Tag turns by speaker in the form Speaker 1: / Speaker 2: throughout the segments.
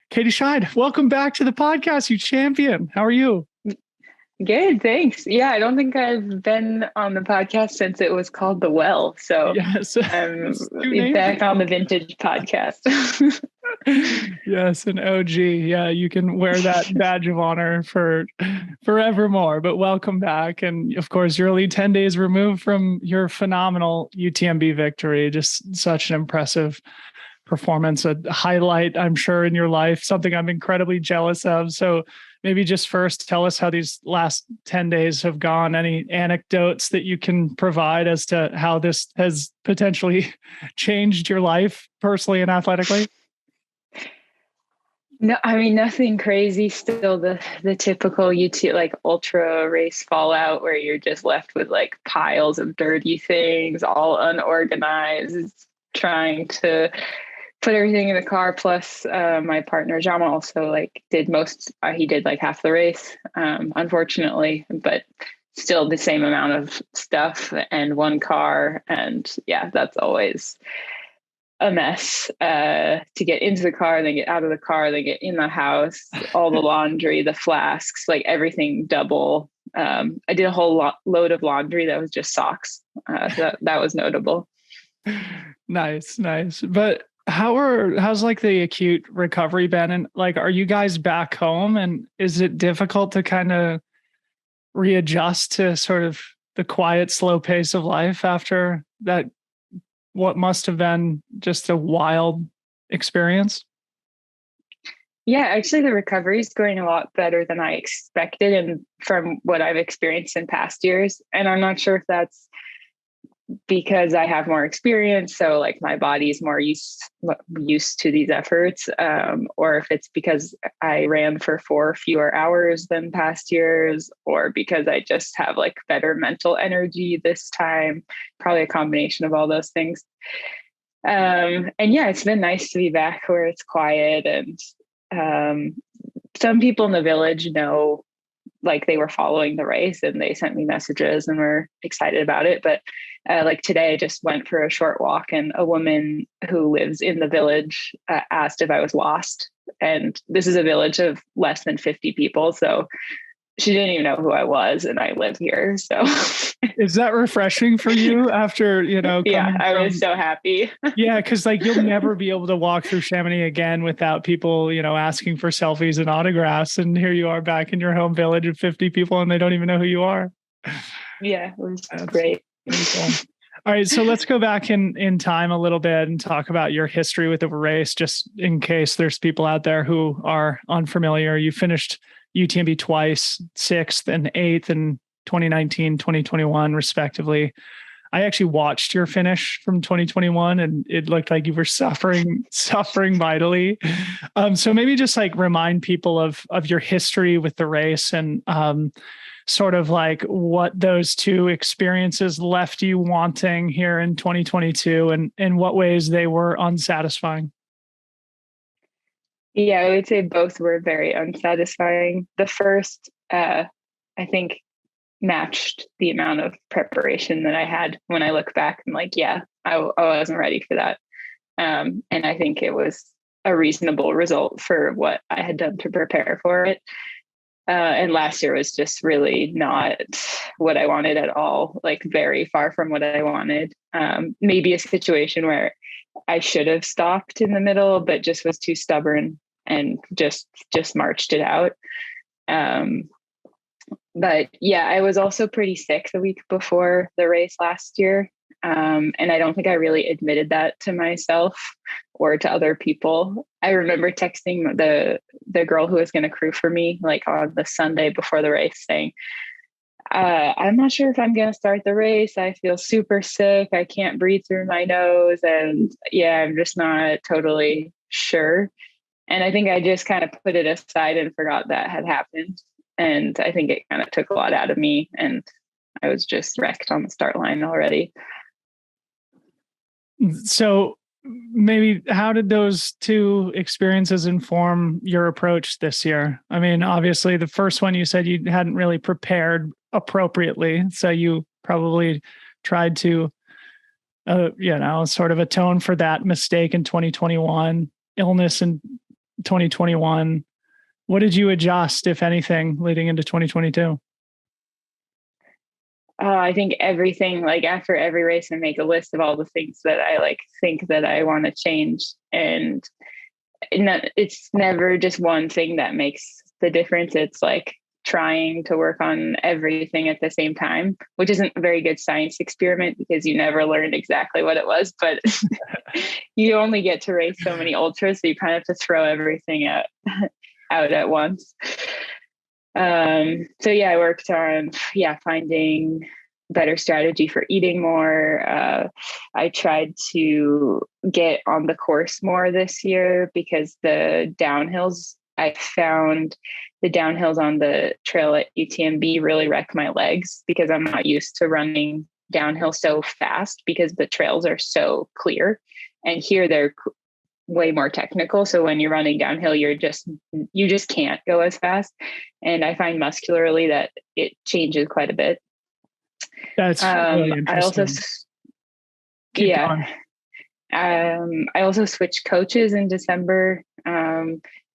Speaker 1: Katie Schide, welcome back to the podcast, you champion. How are you?
Speaker 2: Good, thanks. Yeah, I don't think I've been on the podcast since it was called The Well. So
Speaker 1: Yes,
Speaker 2: I'm
Speaker 1: it's two names.
Speaker 2: back on the vintage podcast.
Speaker 1: Yes, an OG. Yeah, you can wear that badge of honor for forevermore. But welcome back. And of course, you're only 10 days removed from your phenomenal UTMB victory. Just such an impressive performance, a highlight, I'm sure, in your life, something I'm incredibly jealous of. So maybe just first tell us how these last 10 days have gone. Any anecdotes that you can provide as to how this has potentially changed your life personally and athletically?
Speaker 2: No, I mean nothing crazy. Still the typical like ultra race fallout where you're just left with like piles of dirty things, all unorganized, trying to put everything in the car. Plus my partner Jama also like he did like half the race, unfortunately, but still the same amount of stuff and one car. And yeah, that's always a mess to get into the car, then get out of the car, then get in the house, all the laundry, the flasks, like everything double. I did a whole load of laundry that was just socks. So that was notable.
Speaker 1: Nice. But how's like the acute recovery been? And like, are you guys back home, and is it difficult to kind of readjust to sort of the quiet, slow pace of life after that, what must have been just a wild experience?
Speaker 2: Yeah, actually the recovery is going a lot better than I expected and from what I've experienced in past years. And I'm not sure if that's because I have more experience, so like my body's more used to these efforts, or if it's because I ran for 4 fewer hours than past years, or because I just have like better mental energy this time. Probably a combination of all those things. And yeah, it's been nice to be back where it's quiet, and some people in the village know, like they were following the race and they sent me messages and were excited about it. But like today I just went for a short walk and a woman who lives in the village asked if I was lost. And this is a village of less than 50 people. So she didn't even know who I was, and I live here. So
Speaker 1: is that refreshing for you after,
Speaker 2: yeah, I was so happy.
Speaker 1: Yeah, because like you'll never be able to walk through Chamonix again without people, asking for selfies and autographs. And here you are back in your home village of 50 people and they don't even know who you are.
Speaker 2: Yeah, it was great.
Speaker 1: Cool. All right, so let's go back in time a little bit and talk about your history with the race, just in case there's people out there who are unfamiliar. You finished UTMB twice, 6th and 8th in 2019, 2021, respectively. I actually watched your finish from 2021 and it looked like you were suffering mightily. So maybe just like remind people of your history with the race and sort of like what those two experiences left you wanting here in 2022 and in what ways they were unsatisfying.
Speaker 2: Yeah, I would say both were very unsatisfying. The first, I think, matched the amount of preparation that I had. When I look back, I'm like, yeah, I wasn't ready for that. And I think it was a reasonable result for what I had done to prepare for it. And last year was just really not what I wanted at all, like very far from what I wanted. Maybe a situation where I should have stopped in the middle, but just was too stubborn and just marched it out. But yeah, I was also pretty sick the week before the race last year. And I don't think I really admitted that to myself or to other people. I remember texting the girl who was going to crew for me, like on the Sunday before the race, saying, I'm not sure if I'm going to start the race. I feel super sick. I can't breathe through my nose. And yeah, I'm just not totally sure. And I think I just kind of put it aside and forgot that had happened. And I think it kind of took a lot out of me. And I was just wrecked on the start line already.
Speaker 1: So maybe how did those two experiences inform your approach this year? I mean, obviously the first one you said you hadn't really prepared appropriately. So you probably tried to, sort of atone for that mistake in 2021, illness in 2021. What did you adjust, if anything, leading into 2022?
Speaker 2: I think everything, like after every race, I make a list of all the things that I like think that I want to change. And it's never just one thing that makes the difference. It's like trying to work on everything at the same time, which isn't a very good science experiment because you never learned exactly what it was, but you only get to race so many ultras. So you kind of have to throw everything out at once. So yeah, I worked on, finding better strategy for eating more. I tried to get on the course more this year because I found the downhills on the trail at UTMB really wreck my legs because I'm not used to running downhill so fast because the trails are so clear. And here they're way more technical. So when you're running downhill, you just can't go as fast. And I find muscularly that it changes quite a bit.
Speaker 1: That's really interesting.
Speaker 2: I also switched coaches in December.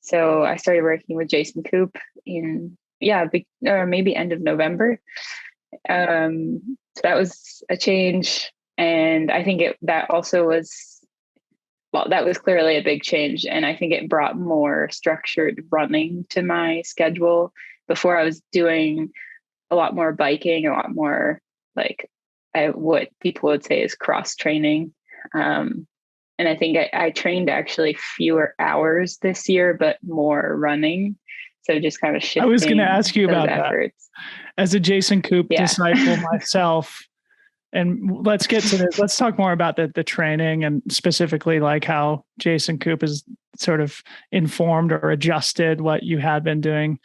Speaker 2: So I started working with Jason Coop or maybe end of November. So that was a change. And I think that was clearly a big change. And I think it brought more structured running to my schedule. Before I was doing a lot more biking, a lot more like what people would say is cross training. And I think I trained actually fewer hours this year, but more running. So just kind of shifting.
Speaker 1: I was going to ask you about
Speaker 2: efforts.
Speaker 1: That. As a Jason Coop disciple myself, and let's get to this. Let's talk more about the training and specifically like how Jason Coop has sort of informed or adjusted what you had been doing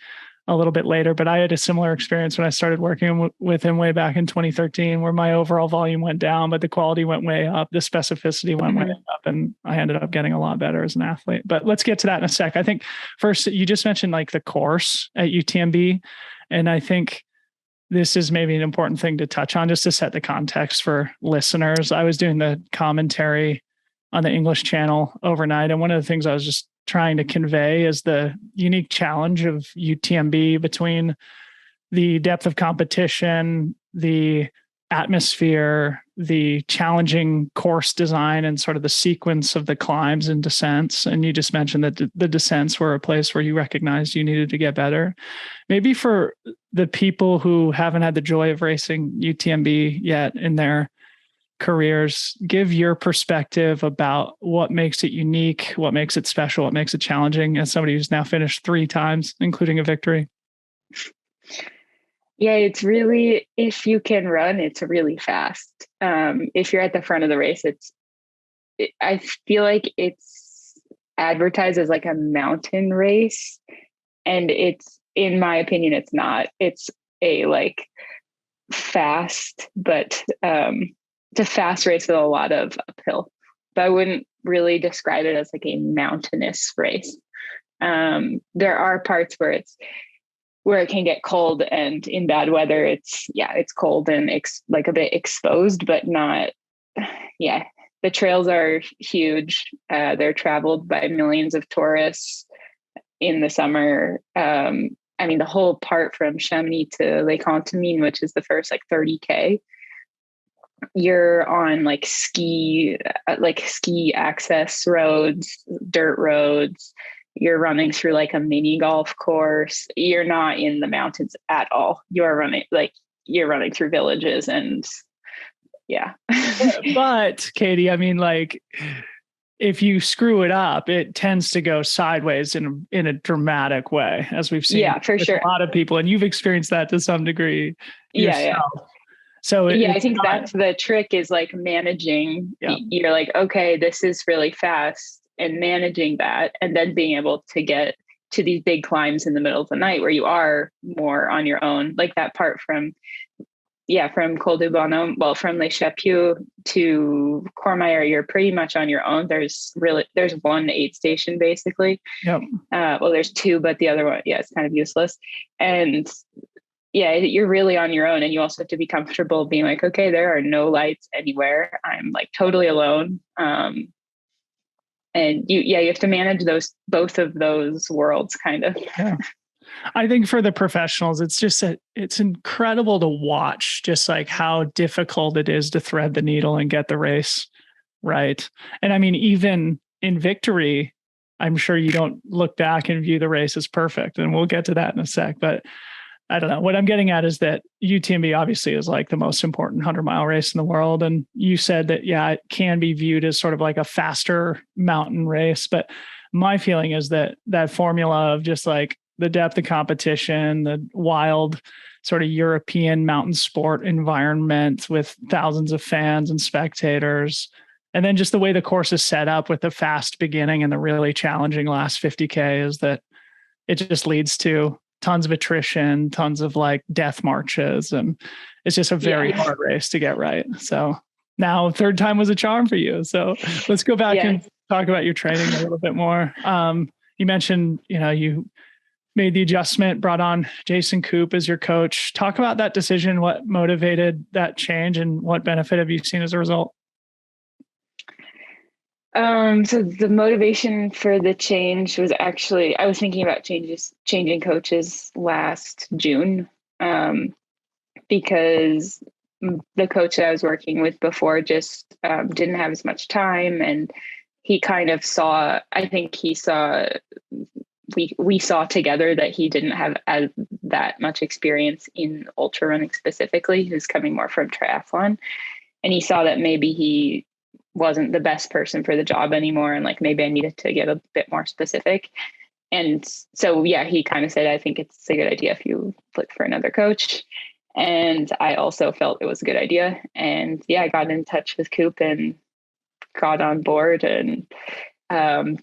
Speaker 1: a little bit later. But I had a similar experience when I started working with him way back in 2013, where my overall volume went down, but the quality went way up. The specificity went way up, and I ended up getting a lot better as an athlete. But let's get to that in a sec. I think first, you just mentioned like the course at UTMB. And I think this is maybe an important thing to touch on just to set the context for listeners. I was doing the commentary on the English channel overnight. And one of the things I was just trying to convey is the unique challenge of UTMB between the depth of competition, the atmosphere, the challenging course design, and sort of the sequence of the climbs and descents. And you just mentioned that the descents were a place where you recognized you needed to get better. Maybe for the people who haven't had the joy of racing UTMB yet in their careers, give your perspective about what makes it unique, what makes it special, what makes it challenging as somebody who's now finished 3 times, including a victory.
Speaker 2: Yeah, it's really, if you can run, it's really fast. If you're at the front of the race, I feel like it's advertised as like a mountain race, and in my opinion, it's not. It's a like fast, but it's a fast race with a lot of uphill. But I wouldn't really describe it as like a mountainous race. There are parts where it can get cold, and in bad weather, it's cold and like a bit exposed, but not. Yeah, the trails are huge. They're traveled by millions of tourists in the summer. I mean, the whole part from Chamonix to Lake Contamine, which is the first like 30K, you're on like ski access roads, dirt roads. You're running through like a mini golf course. You're not in the mountains at all. You're running through villages, and yeah.
Speaker 1: But Katie, I mean, like, if you screw it up, it tends to go sideways in a dramatic way, as we've seen.
Speaker 2: Yeah, for sure.
Speaker 1: A lot of people, and you've experienced that to some degree yourself.
Speaker 2: Yeah.
Speaker 1: So
Speaker 2: I think that's the trick, is like managing. Yeah. You're like, okay, this is really fast, and managing that, and then being able to get to these big climbs in the middle of the night where you are more on your own. Like that part from Col du Bonhomme, from Les Chapieux to Courmayeur, you're pretty much on your own. There's one aid station basically.
Speaker 1: Yep.
Speaker 2: There's 2, but the other one, it's kind of useless. And yeah, you're really on your own, and you also have to be comfortable being like, okay, there are no lights anywhere. I'm like totally alone. And you have to manage both of those worlds kind of.
Speaker 1: Yeah. I think for the professionals, it's just it's incredible to watch just like how difficult it is to thread the needle and get the race right. And I mean, even in victory, I'm sure you don't look back and view the race as perfect. And we'll get to that in a sec. But I don't know. What I'm getting at is that UTMB obviously is like the most important 100-mile race in the world. And you said that, yeah, it can be viewed as sort of like a faster mountain race. But my feeling is that that formula of just like the depth of competition, the wild sort of European mountain sport environment with thousands of fans and spectators, and then just the way the course is set up with the fast beginning and the really challenging last 50K is that it just leads to tons of attrition, tons of like death marches. And it's just a very hard race to get right. So now third time was a charm for you. So let's go back and talk about your training a little bit more. You mentioned, you made the adjustment, brought on Jason Coop as your coach. Talk about that decision. What motivated that change and what benefit have you seen as a result?
Speaker 2: So the motivation for the change was actually, I was thinking about changing coaches last June, because the coach that I was working with before just didn't have as much time, and he kind of saw, I think he saw, we saw together that he didn't have that much experience in ultra running specifically. He was coming more from triathlon, and he saw that maybe he wasn't the best person for the job anymore. And like, maybe I needed to get a bit more specific. And so, he kind of said, I think it's a good idea if you look for another coach. And I also felt it was a good idea. And I got in touch with Coop and got on board and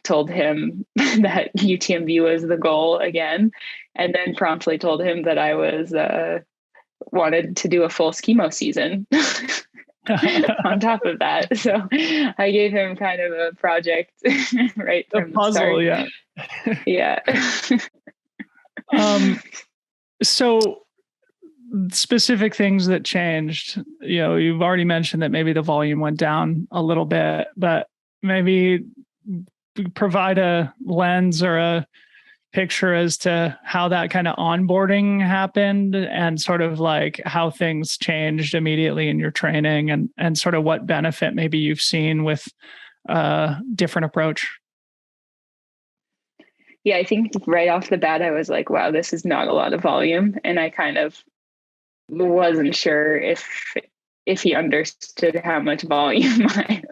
Speaker 2: told him that UTMB was the goal again. And then promptly told him that I was wanted to do a full skimo season. On top of that. So I gave him kind of a project right from the start. Yeah.
Speaker 1: So specific things that changed, you've already mentioned that maybe the volume went down a little bit, but maybe provide a lens or a picture as to how that kind of onboarding happened and sort of like how things changed immediately in your training and sort of what benefit maybe you've seen with a different approach.
Speaker 2: Yeah, I think right off the bat, I was like, wow, this is not a lot of volume. And I kind of wasn't sure if he understood how much volume I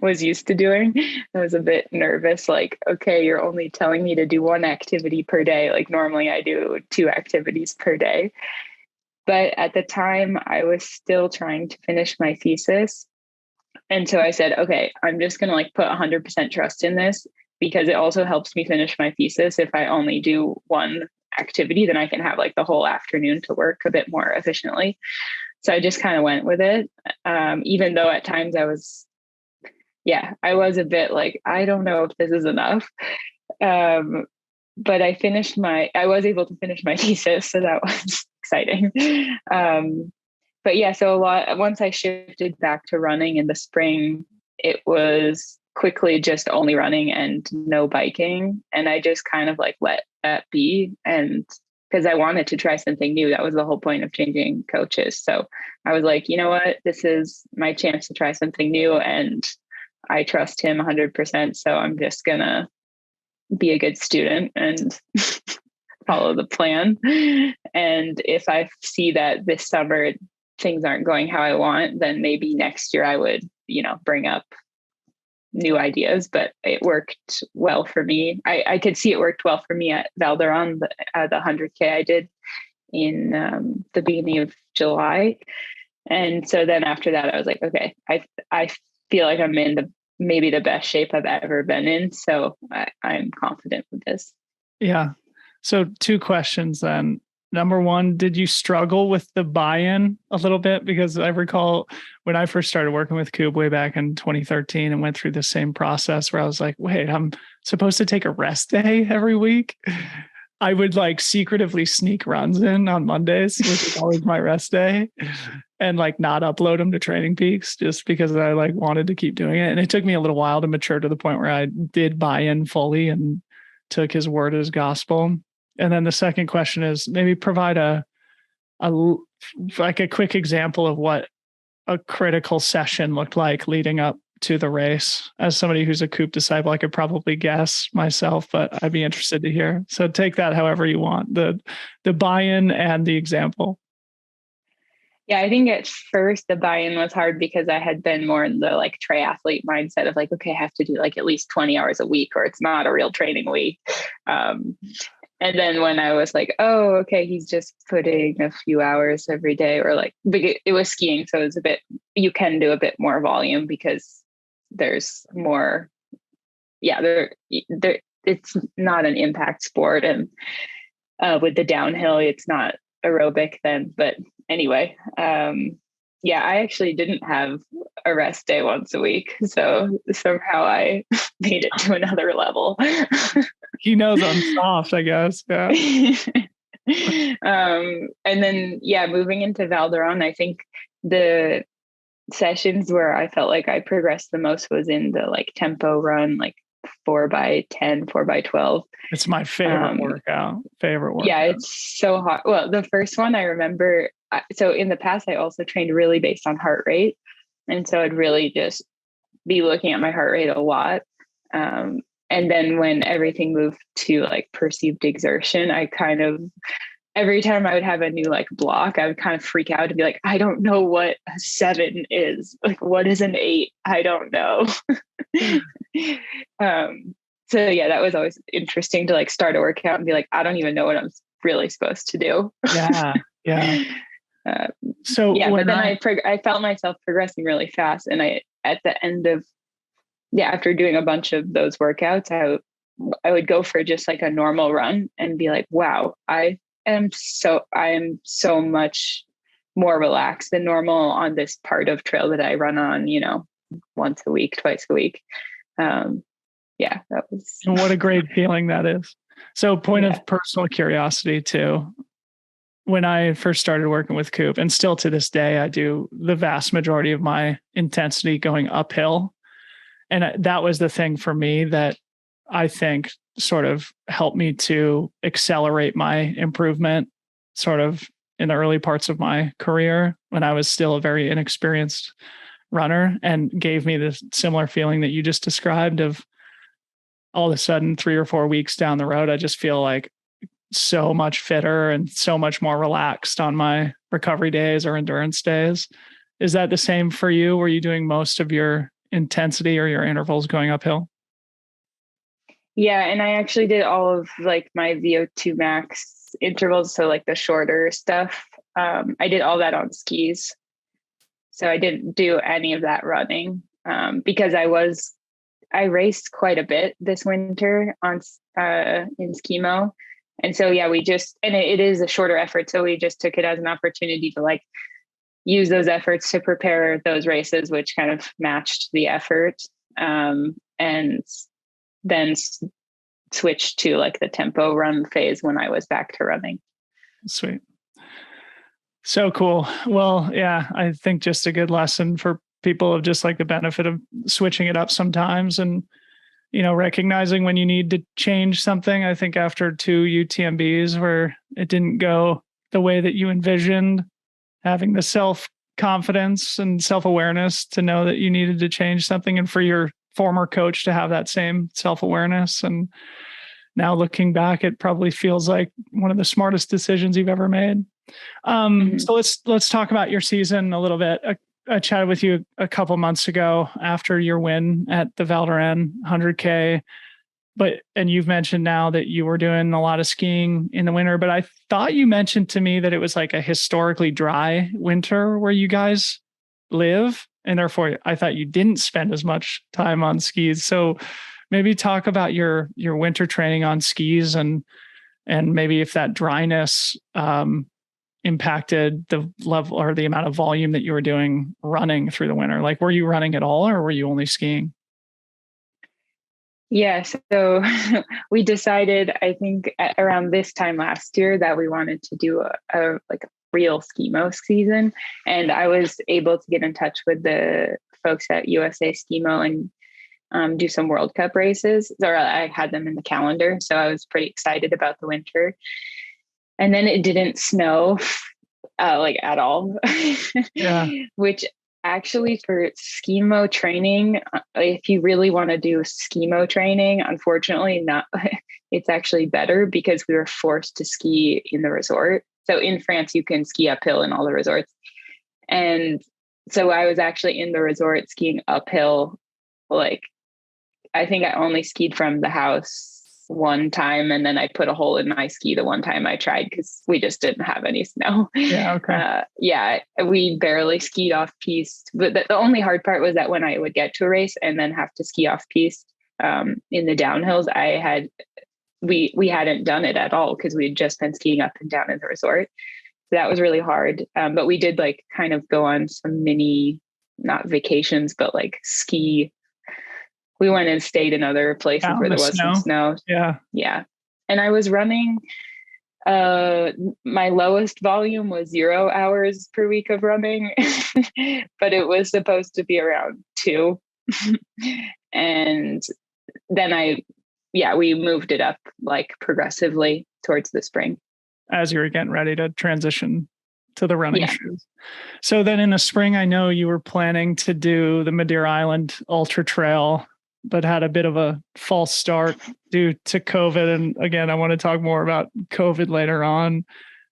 Speaker 2: was used to doing. I was a bit nervous, like, okay, you're only telling me to do one activity per day. Like normally I do 2 activities per day. But at the time I was still trying to finish my thesis. And so I said, okay, I'm just going to like put 100% trust in this, because it also helps me finish my thesis. If I only do one activity, then I can have like the whole afternoon to work a bit more efficiently. So I just kind of went with it. Even though at times I was a bit like, I don't know if this is enough. But I was able to finish my thesis. So that was exciting. So once I shifted back to running in the spring, it was quickly just only running and no biking. And I just kind of like let that be. And because I wanted to try something new. That was the whole point of changing coaches. So I was like, you know what, this is my chance to try something new. And I trust him 100%. So I'm just going to be a good student and follow the plan. And if I see that this summer things aren't going how I want, then maybe next year I would, bring up new ideas. But it worked well for me. I could see it worked well for me at Val d'Aran, the 100K I did in the beginning of July. And so then after that, I was like, okay, I feel like I'm in maybe the best shape I've ever been in. So I'm confident with this.
Speaker 1: Yeah. So 2 questions then. Number 1, did you struggle with the buy-in a little bit? Because I recall when I first started working with Coop way back in 2013 and went through the same process where I was like, wait, I'm supposed to take a rest day every week. I would like secretively sneak runs in on Mondays, which is always my rest day, and like not upload them to Training Peaks just because I like wanted to keep doing it. And it took me a little while to mature to the point where I did buy in fully and took his word as gospel. And then the second question is maybe provide a like a quick example of what a critical session looked like leading up to the race. As somebody who's a Coop disciple, I could probably guess myself, but I'd be interested to hear. So take that however you want, the buy-in and the example.
Speaker 2: Yeah, I think at first the buy-in was hard because I had been more in the like triathlete mindset of like, okay, I have to do like at least 20 hours a week or it's not a real training week. And then when I was like, oh, okay, he's just putting a few hours every day, or like, it was skiing. So it was you can do a bit more volume because there's more, it's not an impact sport. And with the downhill, it's not aerobic then. But anyway, I actually didn't have a rest day once a week. So somehow I made it to another level.
Speaker 1: He knows I'm soft, I guess. Yeah.
Speaker 2: And then, moving into Val d'Aran, I think the sessions where I felt like I progressed the most was in the like tempo run, like 4x10, 4x12.
Speaker 1: It's my favorite workout.
Speaker 2: Yeah, it's so hot. Well, the first one I remember, so in the past, I also trained really based on heart rate. And so I'd really just be looking at my heart rate a lot. And then when everything moved to like perceived exertion, I kind of, every time I would have a new like block, I would kind of freak out and be like, I don't know what a 7 is. Like, what is an 8? I don't know. So yeah, that was always interesting to like start a workout and be like, I don't even know what I'm really supposed to do.
Speaker 1: Yeah.
Speaker 2: But then I felt myself progressing really fast. And at the end of, after doing a bunch of those workouts, I would go for just like a normal run and be like, wow, I am so much more relaxed than normal on this part of trail that I run on, once a week, twice a week. That was.
Speaker 1: And what a great feeling that is. So point of personal curiosity too. When I first started working with Coop, and still to this day, I do the vast majority of my intensity going uphill. And that was the thing for me that I think sort of helped me to accelerate my improvement sort of in the early parts of my career when I was still a very inexperienced runner, and gave me this similar feeling that you just described of all of a sudden 3 or 4 weeks down the road, I just feel like so much fitter and so much more relaxed on my recovery days or endurance days. Is that the same for you? Were you doing most of your intensity or your intervals going uphill?
Speaker 2: Yeah. And I actually did all of like my VO2 max intervals. So like the shorter stuff. I did all that on skis. So I didn't do any of that running because I raced quite a bit this winter in skimo. And so, it is a shorter effort. So we just took it as an opportunity to like use those efforts to prepare those races, which kind of matched the effort. And then switched to like the tempo run phase when I was back to running.
Speaker 1: Sweet. So cool. Well, yeah, I think just a good lesson for people of just like the benefit of switching it up sometimes and, recognizing when you need to change something. I think after 2 UTMBs where it didn't go the way that you envisioned, having the self-confidence and self-awareness to know that you needed to change something, and for your former coach to have that same self-awareness. And now looking back, it probably feels like one of the smartest decisions you've ever made. So let's talk about your season a little bit. I chatted with you a couple months ago after your win at the Val d'Aran 100K, and you've mentioned now that you were doing a lot of skiing in the winter, but I thought you mentioned to me that it was like a historically dry winter where you guys live, and therefore I thought you didn't spend as much time on skis. So maybe talk about your winter training on skis and maybe if that dryness impacted the level or the amount of volume that you were doing running through the winter. Like, were you running at all or were you only skiing?
Speaker 2: Yeah, so we decided, I think around this time last year, that we wanted to do a like a real skimo season. And I was able to get in touch with the folks at USA Skimo and do some World Cup races. Or I had them in the calendar. So I was pretty excited about the winter. And then it didn't snow like at all,
Speaker 1: Yeah.
Speaker 2: which actually for skimo training, if you really want to do skimo training, unfortunately not, it's actually better because we were forced to ski in the resort. So in France, you can ski uphill in all the resorts. And so I was actually in the resort skiing uphill. Like, I think I only skied from the house one time, and then I put a hole in my ski the one time I tried because we just didn't have any snow.
Speaker 1: Yeah. Okay.
Speaker 2: Yeah, we barely skied off piste. But the only hard part was that when I would get to a race and then have to ski off piste in the downhills, we hadn't done it at all because we had just been skiing up and down in the resort. So that was really hard. But we did like kind of go on some mini, not vacations, but like ski. We went and stayed in other places where there was some snow.
Speaker 1: Yeah.
Speaker 2: Yeah. And I was running, my lowest volume was 0 hours per week of running, but it was supposed to be around 2. And then we moved it up like progressively towards the spring.
Speaker 1: As you were getting ready to transition to the running shoes. So then in the spring, I know you were planning to do the Madeira Island Ultra Trail, but had a bit of a false start due to COVID. And again, I want to talk more about COVID later on,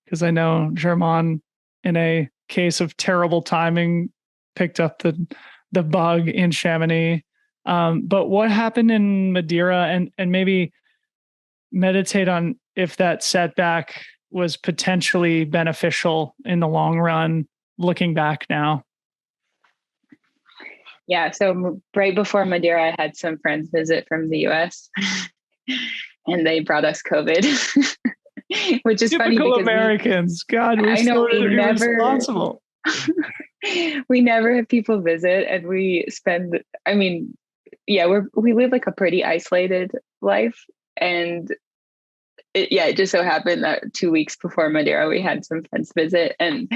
Speaker 1: because I know Germain, in a case of terrible timing, picked up the bug in Chamonix. But what happened in Madeira, and maybe meditate on if that setback was potentially beneficial in the long run, looking back now?
Speaker 2: Yeah. So right before Madeira, I had some friends visit from the US and they brought us COVID, which is
Speaker 1: Typical
Speaker 2: funny because
Speaker 1: Americans. God, we're so irresponsible.
Speaker 2: We never have people visit, and we spend, we live like a pretty isolated life. And it just so happened that 2 weeks before Madeira, we had some friends visit and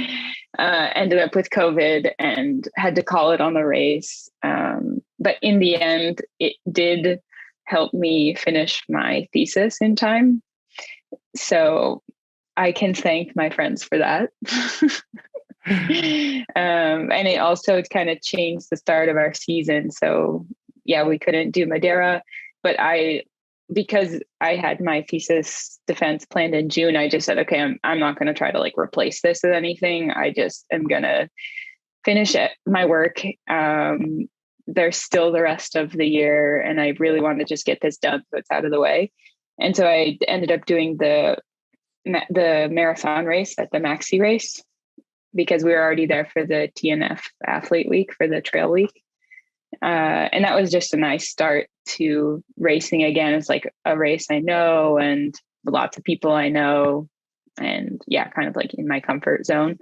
Speaker 2: ended up with COVID and had to call it on the race. But in the end, it did help me finish my thesis in time. So I can thank my friends for that. And it also kind of changed the start of our season. So yeah, we couldn't do Madeira, but because I had my thesis defense planned in June, I just said, okay, I'm not going to try to like replace this with anything. I just am going to finish my work. There's still the rest of the year, and I really want to just get this done so it's out of the way. And so I ended up doing the marathon race at the Maxi race because we were already there for the TNF athlete week, for the trail week. And that was just a nice start to racing again. It's like a race I know and lots of people I know, and yeah, kind of like in my comfort zone.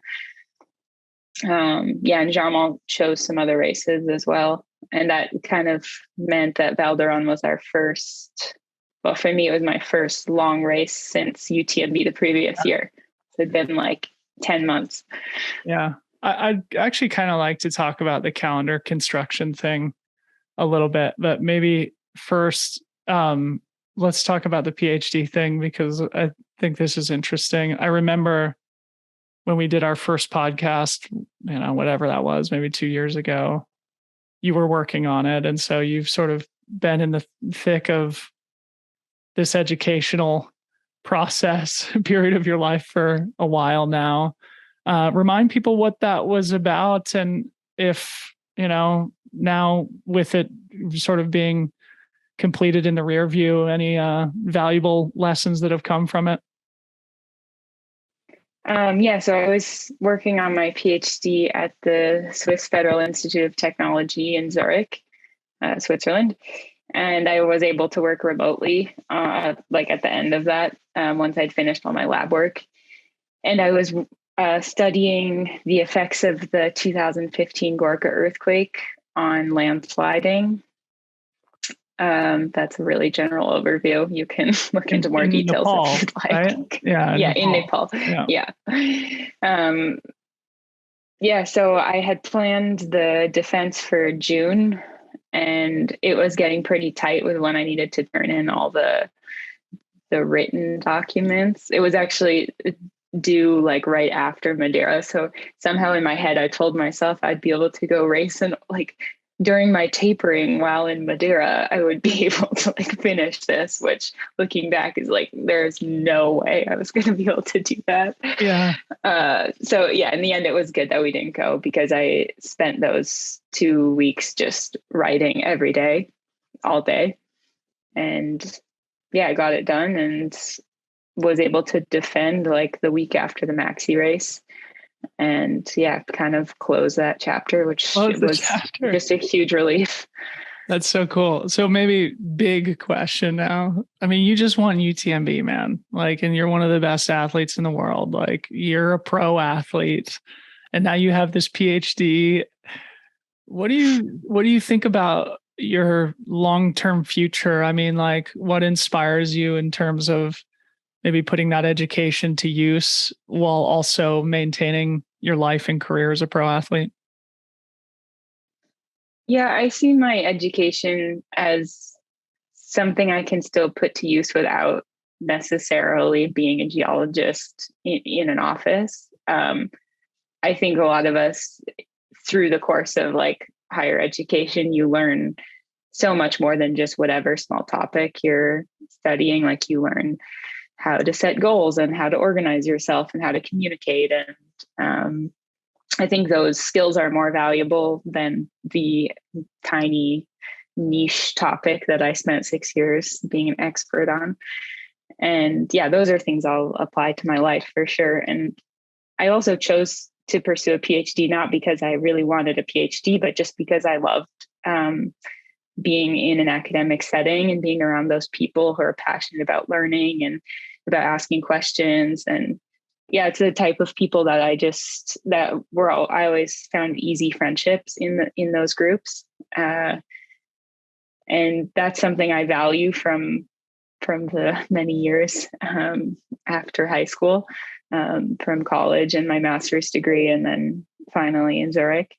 Speaker 2: And Jarmel chose some other races as well. And that kind of meant that Val d'Aran was our first, well, for me, it was my first long race since UTMB the previous year. So it'd been like 10 months.
Speaker 1: Yeah. I'd actually kind of like to talk about the calendar construction thing a little bit, but maybe first, let's talk about the PhD thing, because I think this is interesting. I remember when we did our first podcast, whatever that was, maybe 2 years ago, you were working on it. And so you've sort of been in the thick of this educational process period of your life for a while now. Remind people what that was about, and if, now with it sort of being completed in the rear view, any valuable lessons that have come from it?
Speaker 2: So I was working on my PhD at the Swiss Federal Institute of Technology in Zurich, Switzerland. And I was able to work remotely, like at the end of that, once I'd finished all my lab work. And I was studying the effects of the 2015 Gorka earthquake on landsliding. That's a really general overview. You can look into more
Speaker 1: in
Speaker 2: details
Speaker 1: Nepal,
Speaker 2: if you'd like.
Speaker 1: right? Yeah,
Speaker 2: Yeah, in Nepal.
Speaker 1: Yeah.
Speaker 2: Yeah. So I had planned the defense for June, and it was getting pretty tight with when I needed to turn in all the written documents. It was actually due like right after Madeira. So somehow in my head, I told myself I'd be able to go race, and like during my tapering while in Madeira, I would be able to like finish this, which looking back is like, there's no way I was going to be able to do that.
Speaker 1: Yeah.
Speaker 2: So yeah, in the end, it was good that we didn't go, because I spent those 2 weeks just writing every day, all day. And yeah, I got it done and was able to defend like the week after the maxi race. And yeah, kind of close that chapter, which was just a huge relief.
Speaker 1: That's so cool. So maybe big question now. I mean, you just won UTMB, man. Like, and you're one of the best athletes in the world. Like, you're a pro athlete, and now you have this PhD. What do you think about your long-term future? I mean, like, what inspires you in terms of maybe putting that education to use while also maintaining your life and career as a pro athlete?
Speaker 2: Yeah, I see my education as something I can still put to use without necessarily being a geologist in an office. I think a lot of us, through the course of like higher education, you learn so much more than just whatever small topic you're studying. Like, you learn how to set goals and how to organize yourself and how to communicate. And I think those skills are more valuable than the tiny niche topic that I spent 6 years being an expert on. And yeah, those are things I'll apply to my life for sure. And I also chose to pursue a PhD, not because I really wanted a PhD, but just because I loved being in an academic setting and being around those people who are passionate about learning and about asking questions. And yeah, it's the type of people that I always found easy friendships in those groups. And that's something I value from the many years after high school, from college and my master's degree, and then finally in Zurich.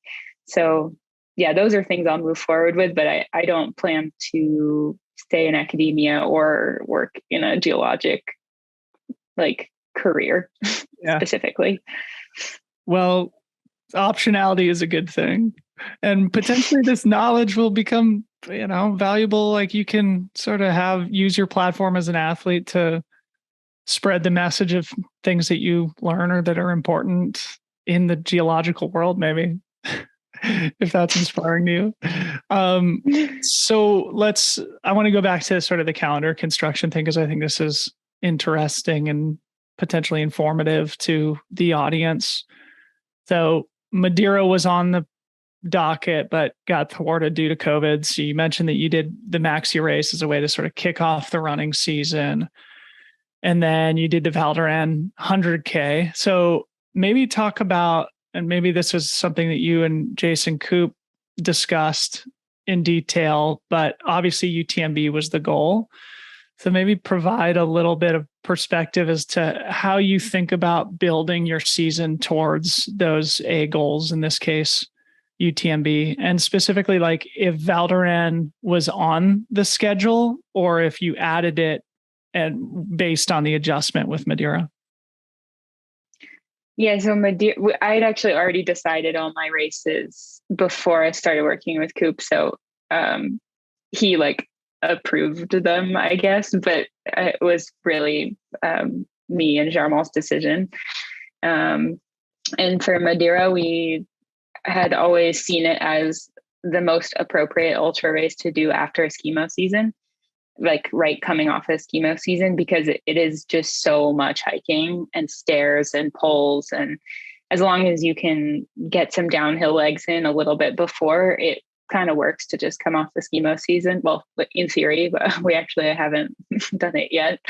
Speaker 2: So yeah, those are things I'll move forward with, but I don't plan to stay in academia or work in a geologic like career specifically.
Speaker 1: Well, optionality is a good thing, and potentially this knowledge will become, valuable. Like, you can sort of use your platform as an athlete to spread the message of things that you learn or that are important in the geological world, maybe. If that's inspiring to you. So I want to go back to sort of the calendar construction thing, because I think this is interesting and potentially informative to the audience. So Madeira was on the docket, but got thwarted due to COVID. So you mentioned that you did the maxi race as a way to sort of kick off the running season. And then you did the Val d'Aran 100K. So maybe talk about, and maybe this is something that you and Jason Coop discussed in detail, but obviously UTMB was the goal. So maybe provide a little bit of perspective as to how you think about building your season towards those A goals, in this case, UTMB, and specifically like if Val d'Aran was on the schedule or if you added it and based on the adjustment with Madeira.
Speaker 2: Yeah, so Madeira, I had actually already decided all my races before I started working with Coop. So he like approved them, I guess, but it was really me and Jarmal's decision. And for Madeira, we had always seen it as the most appropriate ultra race to do after a skimo season, like right coming off a skimo season, because it is just so much hiking and stairs and poles. And as long as you can get some downhill legs in a little bit before, it kind of works to just come off the skimo season. Well, in theory, but I haven't done it yet.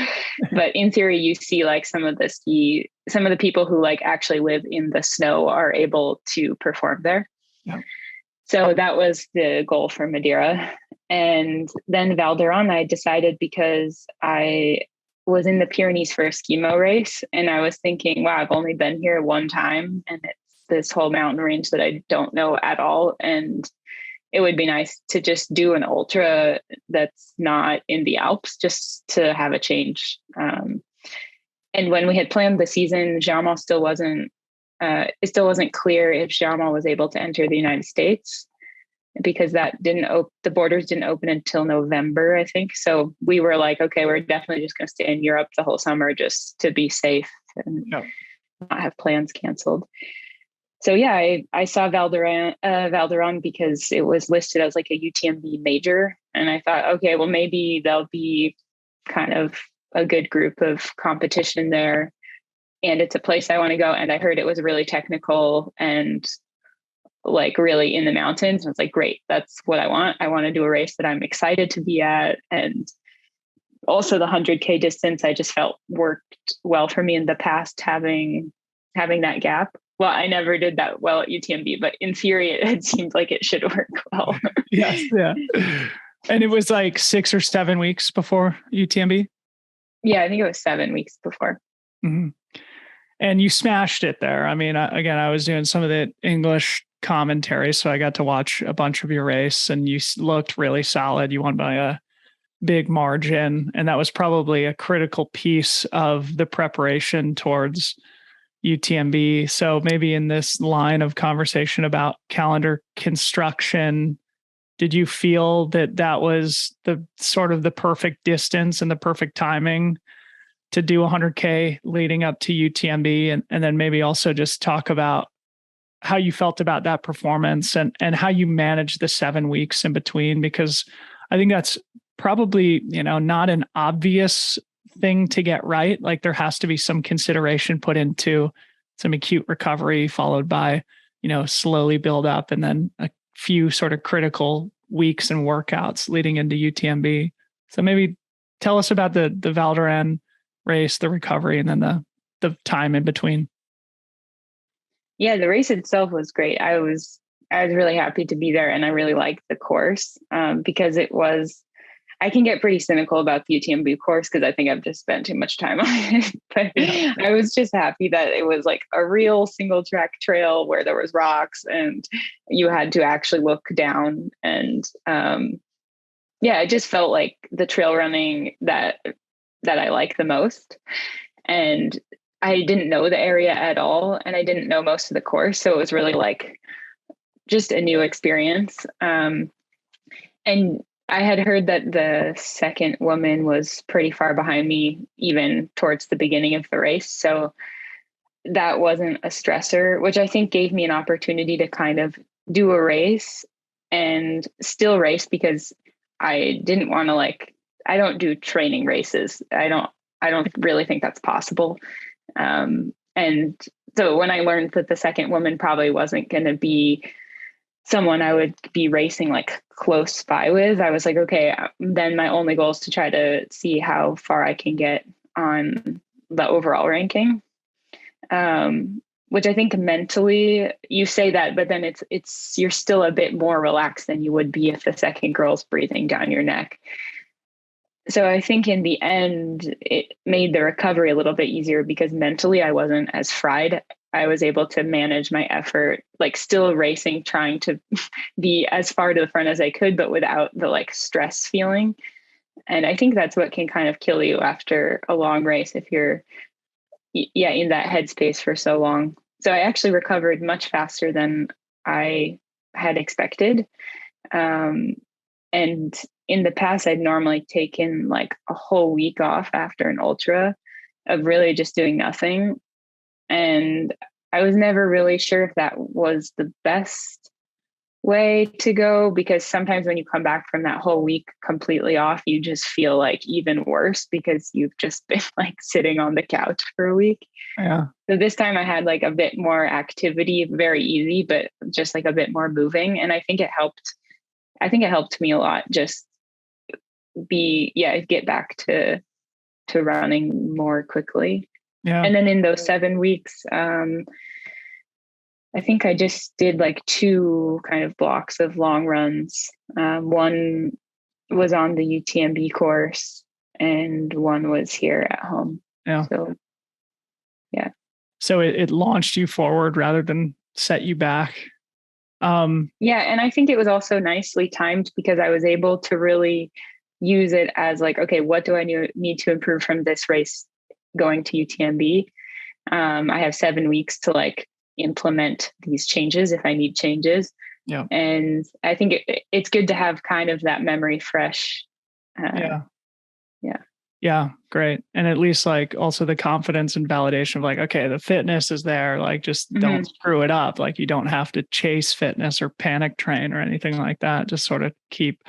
Speaker 2: But in theory, you see like some of the people who like actually live in the snow are able to perform there.
Speaker 1: Yeah.
Speaker 2: So that was the goal for Madeira. And then Val d'Aran, I decided because I was in the Pyrenees for a skimo race. And I was thinking, wow, I've only been here one time. And it's this whole mountain range that I don't know at all. And it would be nice to just do an ultra that's not in the Alps, just to have a change. And when we had planned the season, Jaume still wasn't, it still wasn't clear if Jaume was able to enter the United States, because that the borders didn't open until November, I think. So we were like, okay, we're definitely just going to stay in Europe the whole summer just to be safe and not have plans canceled. So yeah, I saw Val d'Aran because it was listed as like a UTMB major. And I thought, okay, well, maybe there'll be kind of a good group of competition there. And it's a place I want to go. And I heard it was really technical and like really in the mountains. And I was like, great, that's what I want. I want to do a race that I'm excited to be at. And also the 100K distance, I just felt worked well for me in the past, having that gap. Well, I never did that well at UTMB, but in theory, it seemed like it should work well.
Speaker 1: Yes. Yeah. And it was like 6 or 7 weeks before UTMB?
Speaker 2: Yeah, I think it was 7 weeks before.
Speaker 1: Mm-hmm. And you smashed it there. I mean, again, I was doing some of the English commentary, so I got to watch a bunch of your race, and you looked really solid. You won by a big margin, and that was probably a critical piece of the preparation towards UTMB. So maybe in this line of conversation about calendar construction, did you feel that that was the sort of the perfect distance and the perfect timing to do 100K leading up to UTMB? And then maybe also just talk about how you felt about that performance and how you managed the 7 weeks in between, because I think that's probably, not an obvious thing to get right. Like there has to be some consideration put into some acute recovery followed by, slowly build up and then a few sort of critical weeks and workouts leading into UTMB. So maybe tell us about the Val d'Aran race, the recovery, and then the time in between.
Speaker 2: Yeah, the race itself was great. I was really happy to be there, and I really liked the course because I can get pretty cynical about the UTMB course because I think I've just spent too much time on it. But yeah. I was just happy that it was like a real single track trail where there was rocks and you had to actually look down. And it just felt like the trail running that I like the most. And I didn't know the area at all, and I didn't know most of the course. So it was really like just a new experience. And I had heard that the second woman was pretty far behind me, even towards the beginning of the race. So that wasn't a stressor, which I think gave me an opportunity to kind of do a race and still race, because I didn't want to I don't do training races. I don't really think that's possible. And so when I learned that the second woman probably wasn't going to be someone I would be racing like close by with, I was like, okay, then my only goal is to try to see how far I can get on the overall ranking. Which I think mentally you say that, but then you're still a bit more relaxed than you would be if the second girl's breathing down your neck. So I think in the end, it made the recovery a little bit easier because mentally I wasn't as fried. I was able to manage my effort, like still racing, trying to be as far to the front as I could, but without the stress feeling. And I think that's what can kind of kill you after a long race if you're, in that headspace for so long. So I actually recovered much faster than I had expected. And in the past, I'd normally taken a whole week off after an ultra of really just doing nothing. And I was never really sure if that was the best way to go, because sometimes when you come back from that whole week completely off, you just feel even worse because you've just been sitting on the couch for a week.
Speaker 1: Yeah.
Speaker 2: So this time I had a bit more activity, very easy, but just a bit more moving. And I think it helped. I think it helped me a lot. Just get back to running more quickly.
Speaker 1: Yeah.
Speaker 2: And then in those 7 weeks, I think I just did 2 kind of blocks of long runs. One was on the UTMB course and one was here at home.
Speaker 1: Yeah.
Speaker 2: So, yeah.
Speaker 1: So it launched you forward rather than set you back.
Speaker 2: Yeah. And I think it was also nicely timed because I was able to really use it as like, okay, what do I need to improve from this race going to UTMB? I have 7 weeks to like implement these changes if I need changes.
Speaker 1: Yeah.
Speaker 2: And I think it's good to have kind of that memory fresh.
Speaker 1: Yeah. Great. And at least like also the confidence and validation of like, okay, the fitness is there. Like just don't screw it up. Like you don't have to chase fitness or panic train or anything like that. Just sort of keep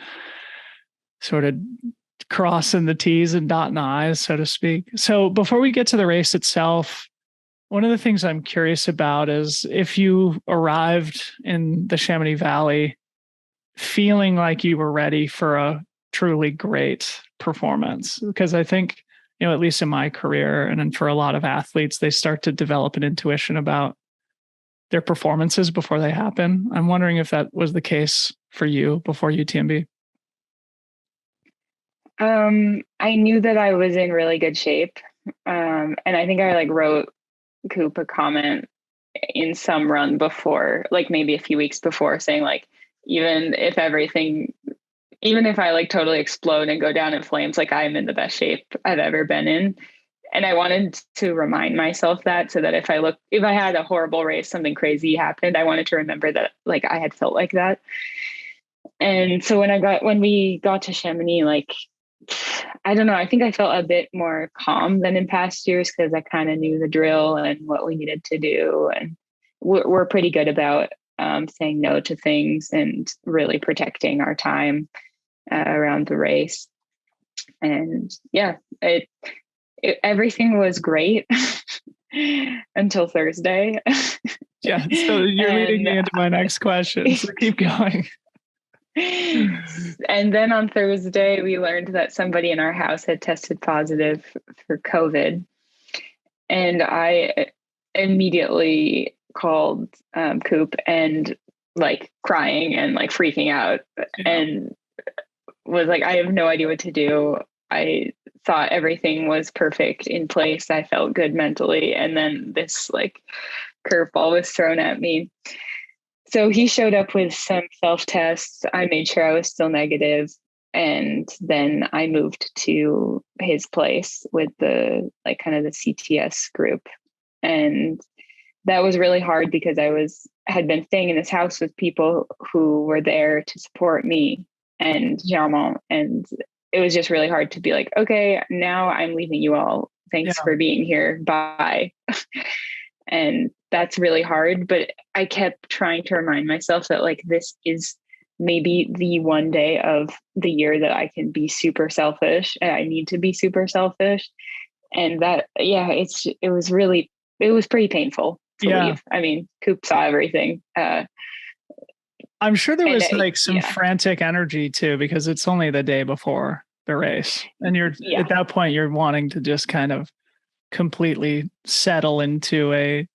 Speaker 1: crossing the T's and dotting the I's, so to speak. So before we get to the race itself, one of the things I'm curious about is if you arrived in the Chamonix Valley feeling like you were ready for a truly great performance, because I think, at least in my career and for a lot of athletes, they start to develop an intuition about their performances before they happen. I'm wondering if that was the case for you before UTMB.
Speaker 2: I knew that I was in really good shape. And I think I like wrote Coop a comment in some run before, like maybe a few weeks before, saying like, even if I like totally explode and go down in flames, like I'm in the best shape I've ever been in. And I wanted to remind myself that so that if I had a horrible race, something crazy happened, I wanted to remember that like I had felt like that. And so when we got to Chamonix, like, I don't know, I think I felt a bit more calm than in past years because I kind of knew the drill and what we needed to do. And we're pretty good about saying no to things and really protecting our time around the race. And yeah, everything was great until Thursday.
Speaker 1: Yeah. So you're leading me into my next question. So keep going.
Speaker 2: And then on Thursday, we learned that somebody in our house had tested positive for COVID. And I immediately called Coop and like crying and like freaking out and was like, I have no idea what to do. I thought everything was perfect in place. I felt good mentally. And then this like curveball was thrown at me. So he showed up with some self-tests. I made sure I was still negative. And then I moved to his place with the like kind of the CTS group. And that was really hard because I had been staying in this house with people who were there to support me and Mont. And it was just really hard to be like, okay, now I'm leaving you all. Thanks for being here. Bye. And that's really hard. But I kept trying to remind myself that like, this is maybe the one day of the year that I can be super selfish and I need to be super selfish. And that, it was pretty painful to leave. I mean, Coop saw everything.
Speaker 1: I'm sure there was like some frantic energy too, because it's only the day before the race. And you're at that point, you're wanting to just kind of completely settle into a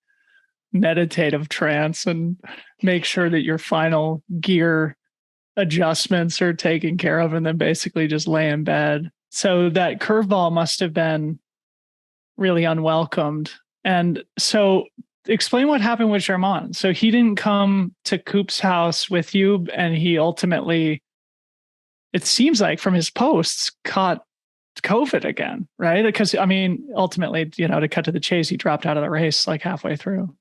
Speaker 1: meditative trance and make sure that your final gear adjustments are taken care of and then basically just lay in bed. So that curveball must have been really unwelcomed. And so explain what happened with Germain. So he didn't come to Coop's house with you and he ultimately, it seems like from his posts, caught COVID again, right? Because I mean, ultimately, to cut to the chase, he dropped out of the race like halfway through.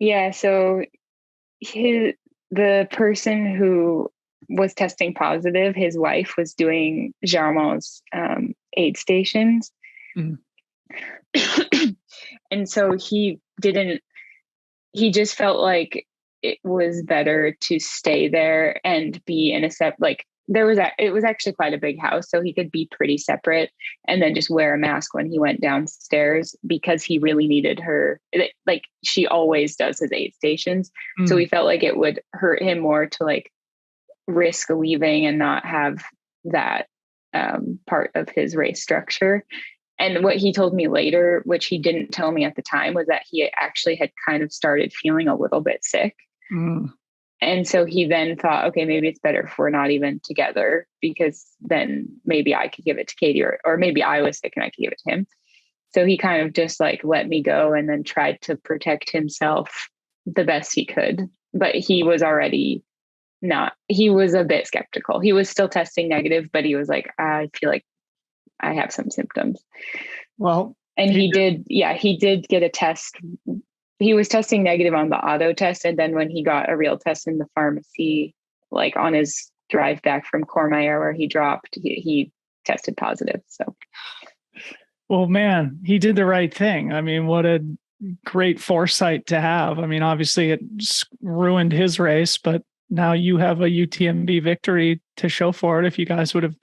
Speaker 2: Yeah. So the person who was testing positive, his wife was doing Germain's aid stations. Mm. And so he just felt like it was better to stay there and be in it was actually quite a big house, so he could be pretty separate and then just wear a mask when he went downstairs because he really needed her. Like she always does his aid stations. Mm. So he felt like it would hurt him more to like risk leaving and not have that part of his race structure. And what he told me later, which he didn't tell me at the time, was that he actually had kind of started feeling a little bit sick. Mm. And so he then thought, okay, maybe it's better if we're not even together, because then maybe I could give it to Katie, or maybe I was sick and I could give it to him. So he kind of just like let me go and then tried to protect himself the best he could. But he was already he was a bit skeptical. He was still testing negative, but he was like, I feel like I have some symptoms.
Speaker 1: Well,
Speaker 2: and he did get a test. He was testing negative on the auto test. And then when he got a real test in the pharmacy, like on his drive back from Courmayeur where he dropped, he tested positive. So,
Speaker 1: well, man, he did the right thing. I mean, what a great foresight to have. I mean, obviously it ruined his race, but now you have a UTMB victory to show for it. If you guys would have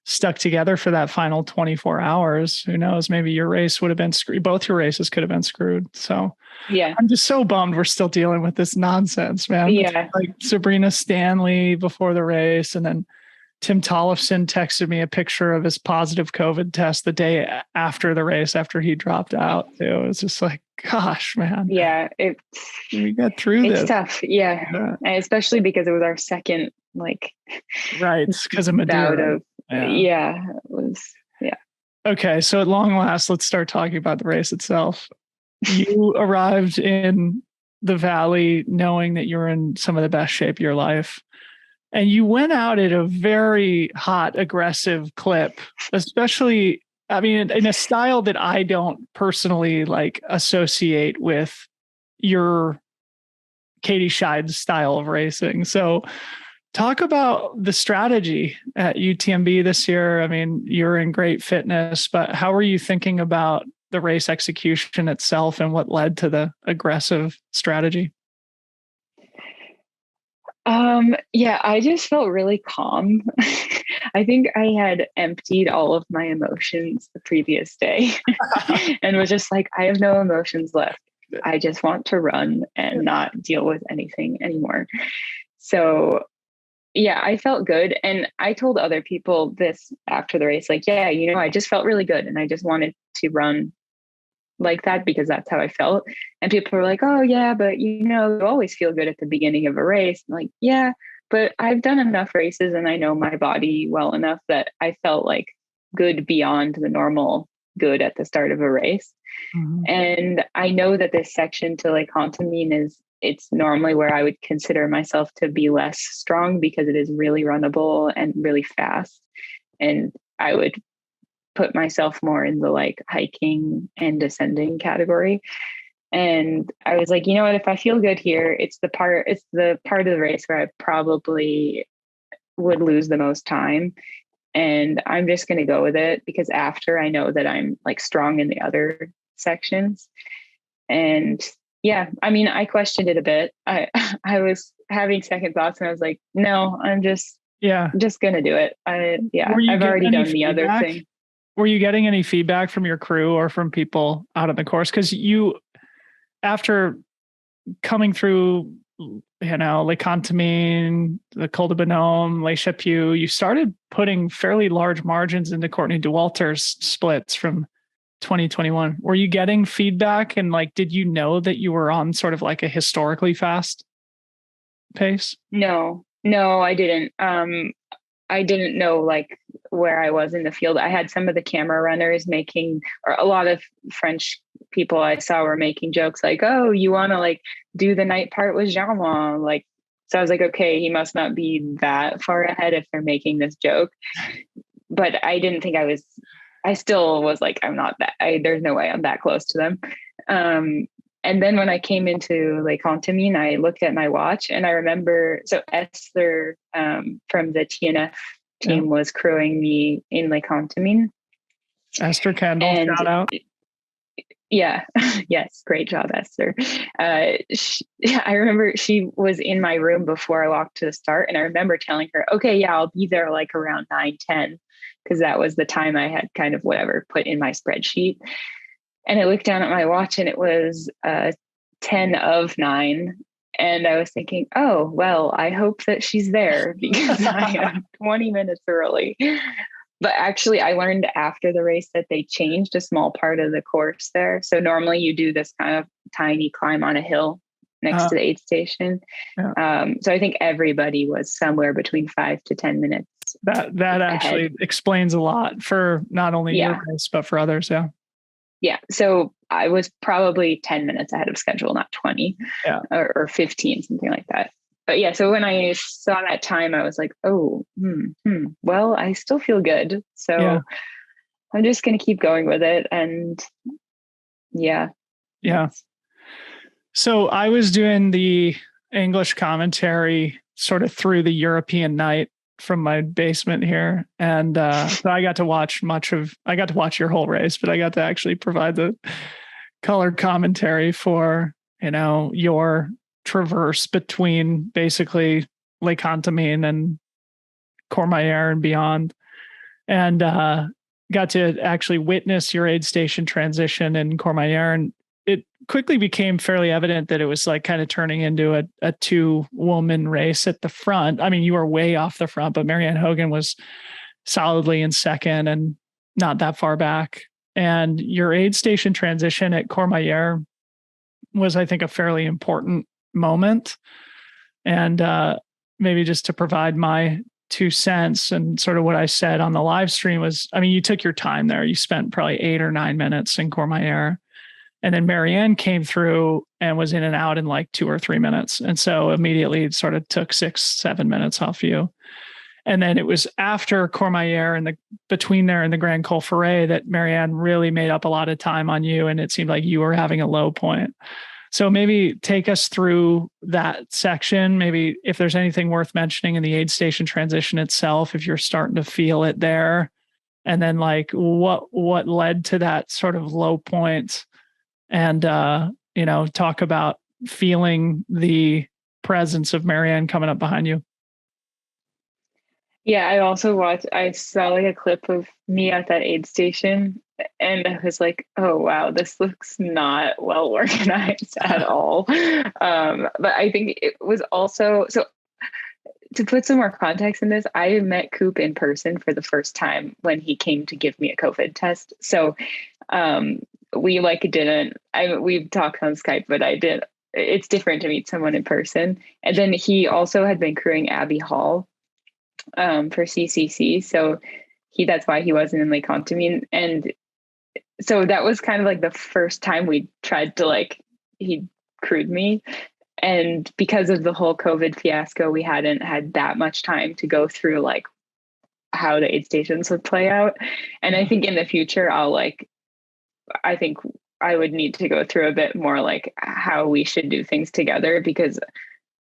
Speaker 1: stuck together for that final 24 hours, who knows, maybe your race would have been screwed. Both your races could have been screwed. So
Speaker 2: yeah,
Speaker 1: I'm just so bummed we're still dealing with this nonsense, man.
Speaker 2: Yeah.
Speaker 1: Like Sabrina Stanley before the race, and then Tim Tollefson texted me a picture of his positive COVID test the day after the race, after he dropped out too. It was just like, gosh, man.
Speaker 2: Yeah.
Speaker 1: We got through this.
Speaker 2: It's tough. Yeah. And especially because it was our second,
Speaker 1: right. Because of Madeira.
Speaker 2: It was.
Speaker 1: Okay. So at long last, let's start talking about the race itself. You arrived in the valley knowing that you're in some of the best shape of your life. And you went out at a very hot, aggressive clip, especially, I mean, in a style that I don't personally associate with your Katie Schide style of racing. So talk about the strategy at UTMB this year. I mean, you're in great fitness, but how are you thinking about the race execution itself and what led to the aggressive strategy?
Speaker 2: I just felt really calm. I think I had emptied all of my emotions the previous day and was just like, I have no emotions left. I just want to run and not deal with anything anymore. So I felt good. And I told other people this after the race, I just felt really good and I just wanted to run like that because that's how I felt. And people were like, oh yeah, but you always feel good at the beginning of a race. I'm like, yeah, but I've done enough races and I know my body well enough that I felt like good beyond the normal good at the start of a race. Mm-hmm. And I know that this section to Lake Contamine it's normally where I would consider myself to be less strong because it is really runnable and really fast. And I would put myself more in the hiking and descending category. And I was like, you know what, if I feel good here, it's the part of the race where I probably would lose the most time. And I'm just going to go with it because after I know that I'm strong in the other sections. And I questioned it a bit. I was having second thoughts and I was like, no, I'm just going to do it. I've already done the other thing.
Speaker 1: Were you getting any feedback from your crew or from people out on the course? Because after coming through, Lake Contamine, the Col de Bonhomme, Les Chapeaux, you started putting fairly large margins into Courtney Dauwalter's splits from 2021. Were you getting feedback and did you know that you were on sort of a historically fast pace?
Speaker 2: No, I didn't. I didn't know where I was in the field. I had some of the camera runners or a lot of French people I saw were making jokes oh, you want to do the night part with Jean-Laurent? So I was like, okay, he must not be that far ahead if they're making this joke. But I didn't think I still was I'm not that, there's no way I'm that close to them. And then when I came into Lake Contamine, I looked at my watch and I remember, so Esther from the TNF team was crewing me in Lake Contamine.
Speaker 1: Esther Kendall, shout out.
Speaker 2: Yeah. Yes. Great job, Esther. I remember she was in my room before I walked to the start. And I remember telling her, okay, yeah, I'll be there around 9:10, because that was the time I had kind of put in my spreadsheet. And I looked down at my watch and it was 10 of 9. And I was thinking, oh, well, I hope that she's there because I am 20 minutes early. But actually, I learned after the race that they changed a small part of the course there. So normally you do this kind of tiny climb on a hill next to the aid station.
Speaker 1: Yeah.
Speaker 2: So I think everybody was somewhere between 5 to 10 minutes.
Speaker 1: That actually
Speaker 2: ahead.
Speaker 1: explains a lot for not only your
Speaker 2: Yeah.
Speaker 1: race, but for others. Yeah.
Speaker 2: Yeah. So I was probably 10 minutes ahead of schedule, not 20 or 15, something like that. But yeah, so when I saw that time, I was like, oh, well, I still feel good. So I'm just going to keep going with it. And yeah.
Speaker 1: So I was doing the English commentary sort of through the European night from my basement here. And so I got to watch your whole race, but I got to actually provide the colored commentary for, your traverse between basically Lake Contamine and Courmayeur and beyond. And got to actually witness your aid station transition in Courmayeur. And it quickly became fairly evident that it was like kind of turning into a 2-woman race at the front. I mean, you were way off the front, but Marianne Hogan was solidly in second and not that far back. And your aid station transition at Courmayeur was, I think, a fairly important moment. And maybe just to provide my 2 cents and sort of what I said on the live stream was, I mean, you took your time there. You spent probably 8 or 9 minutes in Courmayeur. And then Marianne came through and was in and out in like 2 or 3 minutes. And so immediately it sort of took 6, 7 minutes off you. And then it was after Courmayeur and between there and the Grand Col Ferret that Marianne really made up a lot of time on you. And it seemed like you were having a low point. So maybe take us through that section. Maybe if there's anything worth mentioning in the aid station transition itself, if you're starting to feel it there, and then like what led to that sort of low point, and talk about feeling the presence of Marianne coming up behind you.
Speaker 2: Yeah, I saw like a clip of me at that aid station, and I was like, oh, wow, this looks not well organized at all. But I think it was also, so to put some more context in this, I met Coop in person for the first time when he came to give me a COVID test. So we've talked on Skype, but it's different to meet someone in person. And then he also had been crewing Abbey Hall for CCC. So that's why he wasn't in Lake Contamine. And so that was kind of like the first time we tried to he crewed me. And because of the whole COVID fiasco, we hadn't had that much time to go through like how the aid stations would play out. And I think in the future, I think I would need to go through a bit more like how we should do things together, because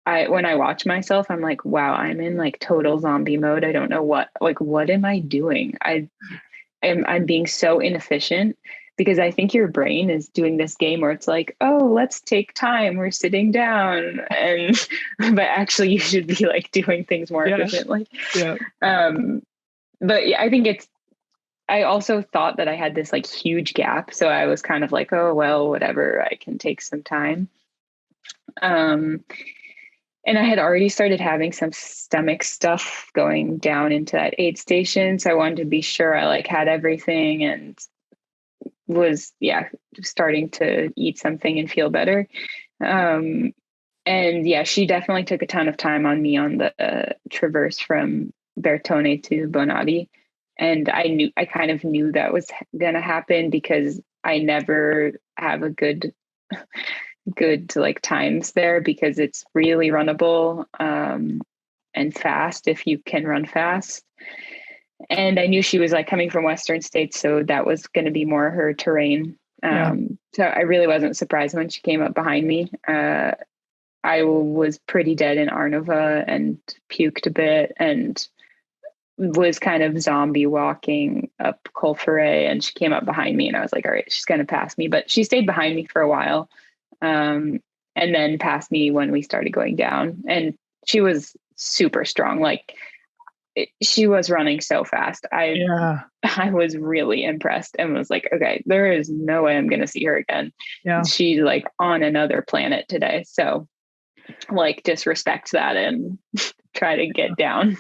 Speaker 2: when I watch myself, I'm like, wow, I'm in like total zombie mode. I don't know what am I doing? I'm being so inefficient, because I think your brain is doing this game where it's like, oh, let's take time. We're sitting down, but actually you should be like doing things more efficiently.
Speaker 1: Yeah.
Speaker 2: But yeah, I think I also thought that I had this like huge gap. So I was kind of like, oh, well, whatever, I can take some time. And I had already started having some stomach stuff going down into that aid station. So I wanted to be sure I like had everything, and was, starting to eat something and feel better. And yeah, she definitely took a ton of time on me on the traverse from Bertone to Bonatti. And I kind of knew that was going to happen, because I never have a good like times there, because it's really runnable and fast if you can run fast. And I knew she was like coming from Western states, so that was going to be more her terrain. So I really wasn't surprised when she came up behind me. I was pretty dead in Arnova and puked a bit, and was kind of zombie walking up Col Ferret, and she came up behind me, and I was like, all right, she's going to pass me. But she stayed behind me for a while, and then passed me when we started going down. And she was super strong. Like she was running so fast. I was really impressed, and was like, okay, there is no way I'm going to see her again. Yeah. She's like on another planet today. So like disrespect that and try to get down.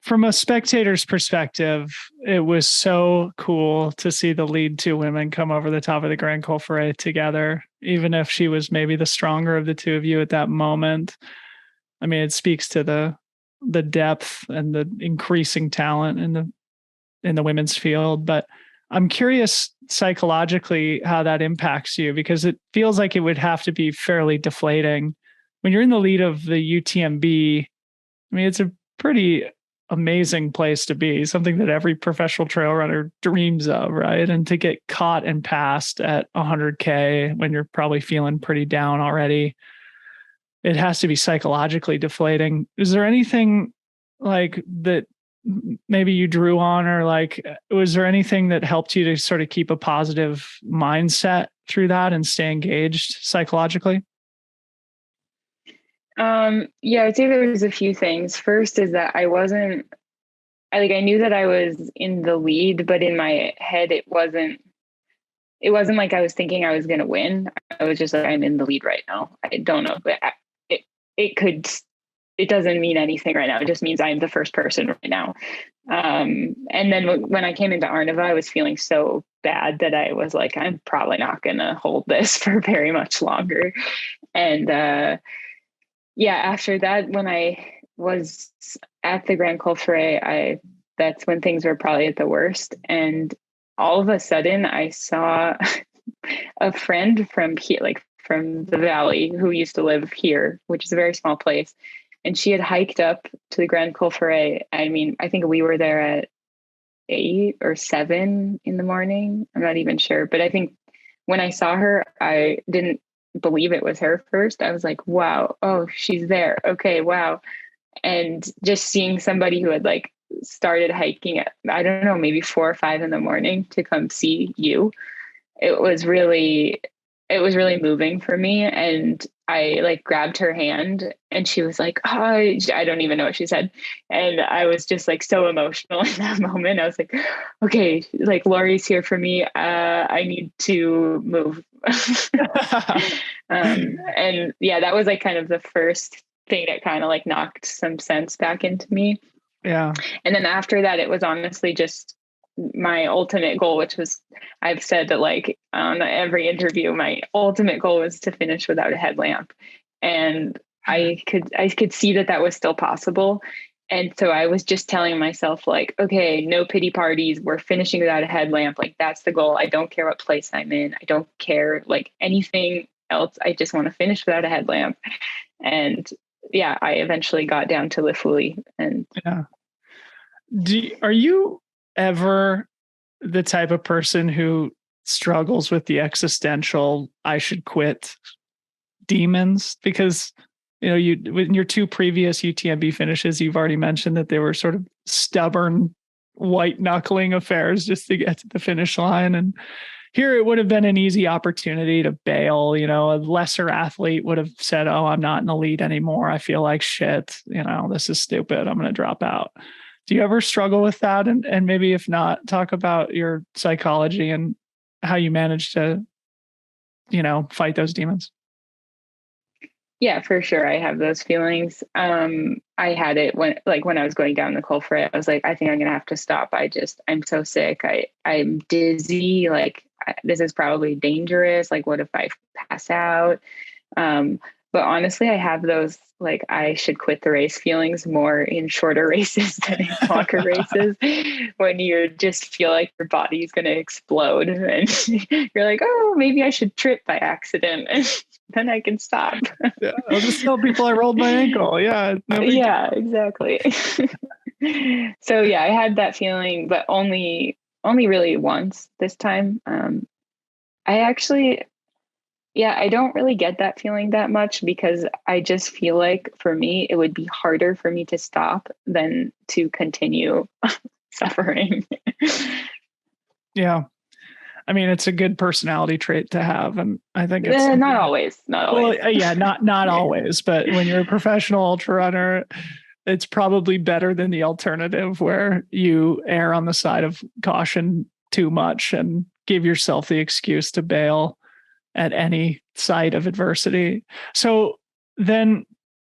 Speaker 1: from a spectator's perspective, it was so cool to see the lead two women come over the top of the Grand Col Ferret together, even if she was maybe the stronger of the two of you at that moment. I mean, it speaks to the depth and the increasing talent in the women's field. But I'm curious psychologically how that impacts you, because it feels like it would have to be fairly deflating when you're in the lead of the UTMB. I mean, it's a pretty amazing place to be, something that every professional trail runner dreams of, right? And to get caught and passed at 100K when you're probably feeling pretty down already, it has to be psychologically deflating. Is there anything like that maybe you drew on, or like, was there anything that helped you to sort of keep a positive mindset through that and stay engaged psychologically?
Speaker 2: Yeah, I'd say there was a few things. First is that I knew that I was in the lead, but in my head, it wasn't like I was thinking I was going to win. I was just like, I'm in the lead right now. I don't know, but it doesn't mean anything right now. It just means I'm the first person right now. And then when I came into Arnava, I was feeling so bad that I was like, I'm probably not going to hold this for very much longer. And, yeah, after that, when I was at the Grand Col Ferret, that's when things were probably at the worst. And all of a sudden I saw a friend from here, like from the valley, who used to live here, which is a very small place. And she had hiked up to the Grand Col Ferret. I mean, I think we were there at 8 or 7 in the morning. I'm not even sure. But I think when I saw her, I didn't believe it was her first. I was like, wow, oh, she's there. Okay, wow. And just seeing somebody who had like started hiking at, I don't know, maybe 4 or 5 in the morning to come see you, it was really moving for me. And I like grabbed her hand and she was like, oh, I don't even know what she said. And I was just like so emotional in that moment. I was like, okay, like Lori's here for me. I need to move. And yeah, that was like kind of the first thing that kind of like knocked some sense back into me.
Speaker 1: Yeah.
Speaker 2: And then after that, it was honestly just my ultimate goal, which was, I've said that like on every interview, my ultimate goal was to finish without a headlamp. And I could see that was still possible. And so I was just telling myself like, okay, no pity parties. We're finishing without a headlamp. Like that's the goal. I don't care what place I'm in. I don't care like anything else. I just want to finish without a headlamp. And yeah, I eventually got down to Lifuli. And
Speaker 1: yeah. Are you ever the type of person who struggles with the existential I should quit demons? Because in your 2 previous UTMB finishes, you've already mentioned that they were sort of stubborn white knuckling affairs just to get to the finish line. And here it would have been an easy opportunity to bail. A lesser athlete would have said, oh, I'm not in the lead anymore. I feel like shit. This is stupid. I'm going to drop out. Do you ever struggle with that? And maybe if not, talk about your psychology and how you manage to, fight those demons.
Speaker 2: Yeah, for sure. I have those feelings. I had it when I was going down the Col Ferret, I was like, I think I'm going to have to stop. I'm so sick. I'm dizzy. Like this is probably dangerous. Like, what if I pass out? But honestly, I have those, like, I should quit the race feelings more in shorter races than in longer races, when you just feel like your body's going to explode and you're like, oh, maybe I should trip by accident. And then I can stop.
Speaker 1: Yeah, I'll just tell people I rolled my ankle. Yeah.
Speaker 2: Yeah, exactly. So yeah, I had that feeling, but only really once this time. I don't really get that feeling that much, because I just feel like for me, it would be harder for me to stop than to continue suffering.
Speaker 1: Yeah. I mean, it's a good personality trait to have. And I think it's
Speaker 2: not always.
Speaker 1: Well, yeah, not always, but when you're a professional ultra runner, it's probably better than the alternative where you err on the side of caution too much and give yourself the excuse to bail at any side of adversity. So then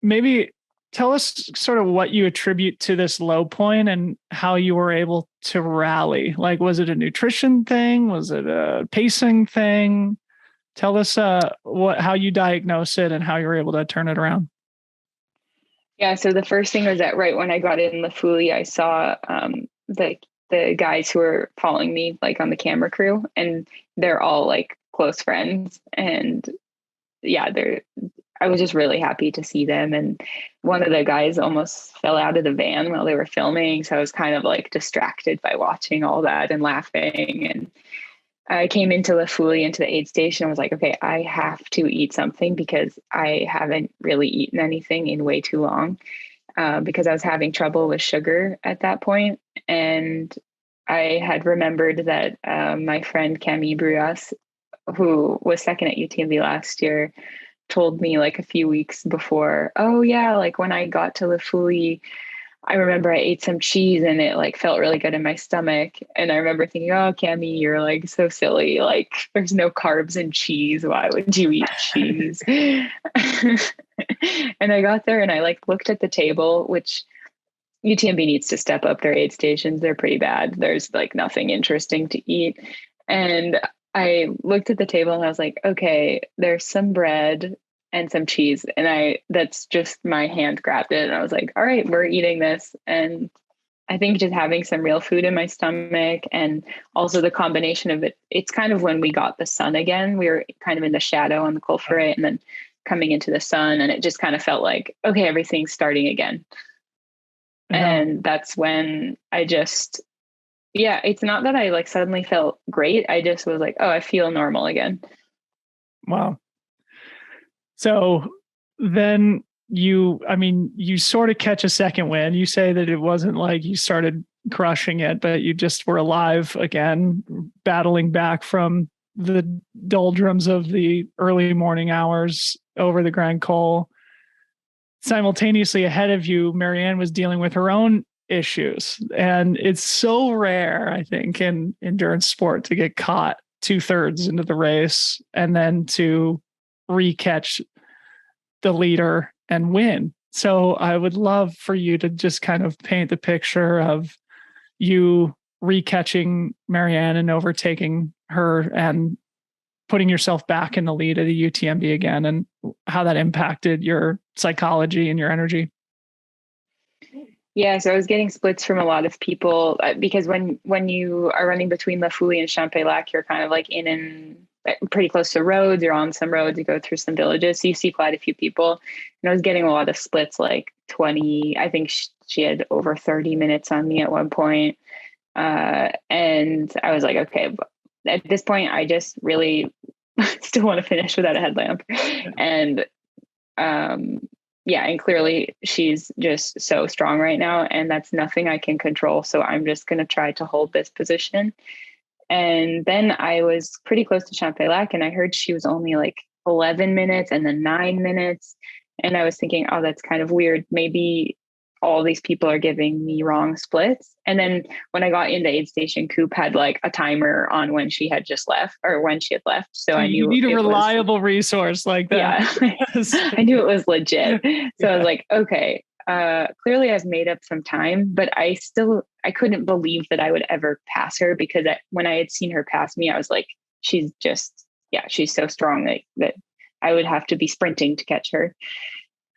Speaker 1: maybe tell us sort of what you attribute to this low point and how you were able to rally. Like, was it a nutrition thing? Was it a pacing thing? Tell us how you diagnose it and how you were able to turn it around.
Speaker 2: Yeah. So the first thing was that right when I got in Lafouille, I saw the guys who were following me like on the camera crew, and they're all like close friends. And yeah, I was just really happy to see them. And one of the guys almost fell out of the van while they were filming. So I was kind of like distracted by watching all that and laughing. And I came into Lafouille, into the aid station. I was like, okay, I have to eat something because I haven't really eaten anything in way too long, because I was having trouble with sugar at that point. And I had remembered that my friend Camille Bruas, who was second at UTMB last year, told me like a few weeks before, oh yeah, like when I got to Lafouille, I remember I ate some cheese and it like felt really good in my stomach. And I remember thinking, oh, Cammy, you're like so silly. Like there's no carbs in cheese. Why would you eat cheese? And I got there and I like looked at the table, which UTMB needs to step up their aid stations. They're pretty bad. There's like nothing interesting to eat. And I looked at the table and I was like, okay, there's some bread and some cheese. And that's just my hand grabbed it. And I was like, all right, we're eating this. And I think just having some real food in my stomach and also the combination of it, it's kind of when we got the sun again, we were kind of in the shadow on the Col Ferret and then coming into the sun. And it just kind of felt like, okay, everything's starting again. And that's when it's not that I like suddenly felt great. I just was like, oh, I feel normal again.
Speaker 1: Wow. So then you sort of catch a second wind. You say that it wasn't like you started crushing it, but you just were alive again, battling back from the doldrums of the early morning hours over the Grand Col. Simultaneously ahead of you, Marianne was dealing with her own issues. And it's so rare, I think, in endurance sport to get caught 2/3 into the race and then to recatch the leader and win. So I would love for you to just kind of paint the picture of you recatching Marianne and overtaking her and putting yourself back in the lead of the UTMB again, and how that impacted your psychology and your energy.
Speaker 2: Yeah, so I was getting splits from a lot of people because when you are running between Lafouille and Champex-Lac, you're kind of like in and pretty close to roads. You're on some roads, you go through some villages, so you see quite a few people. And I was getting a lot of splits, like 20. I think she had over 30 minutes on me at one point. And I was like, okay, at this point, I just really still want to finish without a headlamp. And and clearly she's just so strong right now, and that's nothing I can control. So I'm just going to try to hold this position. And then I was pretty close to Champex-Lac, and I heard she was only like 11 minutes and then 9 minutes. And I was thinking, oh, that's kind of weird. Maybe all these people are giving me wrong splits. And then when I got into aid station, Coop had like a timer on when she had just left or when she had left. So I knew
Speaker 1: you need a reliable resource like that.
Speaker 2: Yeah, I knew it was legit. So I was like, okay, clearly I've made up some time, but I couldn't believe that I would ever pass her, because when I had seen her pass me, I was like, she's so strong that I would have to be sprinting to catch her.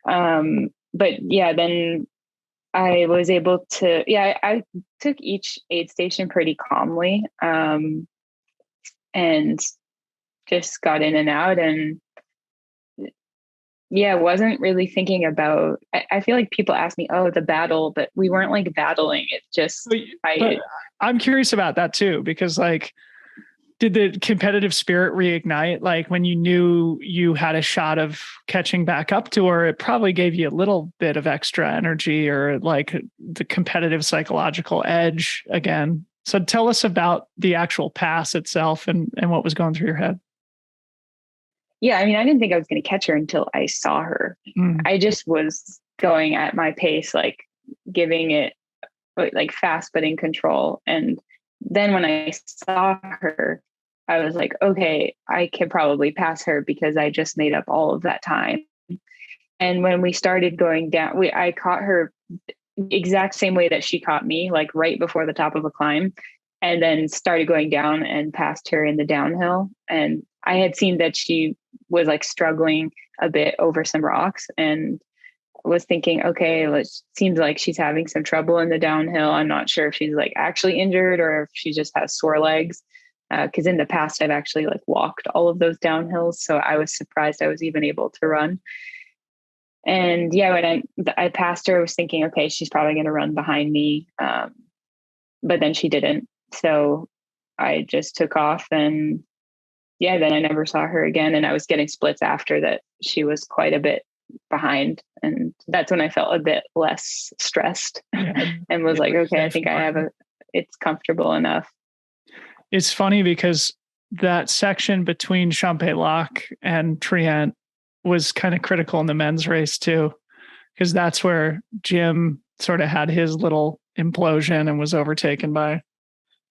Speaker 2: But yeah, then I was able to, I took each aid station pretty calmly, and just got in and out, and wasn't really thinking about, I feel like people ask me, oh, the battle, but we weren't like battling. It's just,
Speaker 1: I'm curious about that too, because like, did the competitive spirit reignite? Like when you knew you had a shot of catching back up to her, it probably gave you a little bit of extra energy or like the competitive psychological edge again. So tell us about the actual pass itself and what was going through your head.
Speaker 2: Yeah, I mean, I didn't think I was going to catch her until I saw her. I just was going at my pace, like giving it like fast, but in control. And then when I saw her, I was like, okay, I can probably pass her because I just made up all of that time. And when we started going down, I caught her exact same way that she caught me, like right before the top of a climb, and then started going down and passed her in the downhill. And I had seen that she was like struggling a bit over some rocks, and was thinking, okay, it seems like she's having some trouble in the downhill. I'm not sure if she's like actually injured or if she just has sore legs. Because in the past, I've actually like walked all of those downhills. So I was surprised I was even able to run. And yeah, when I passed her, I was thinking, okay, she's probably going to run behind me. But then she didn't. So I just took off, and yeah, then I never saw her again. And I was getting splits after that. She was quite a bit behind. And that's when I felt a bit less stressed and was like, okay, I think it's comfortable enough.
Speaker 1: It's funny because that section between Champex-Lac and Trient was kind of critical in the men's race too, because that's where Jim sort of had his little implosion and was overtaken by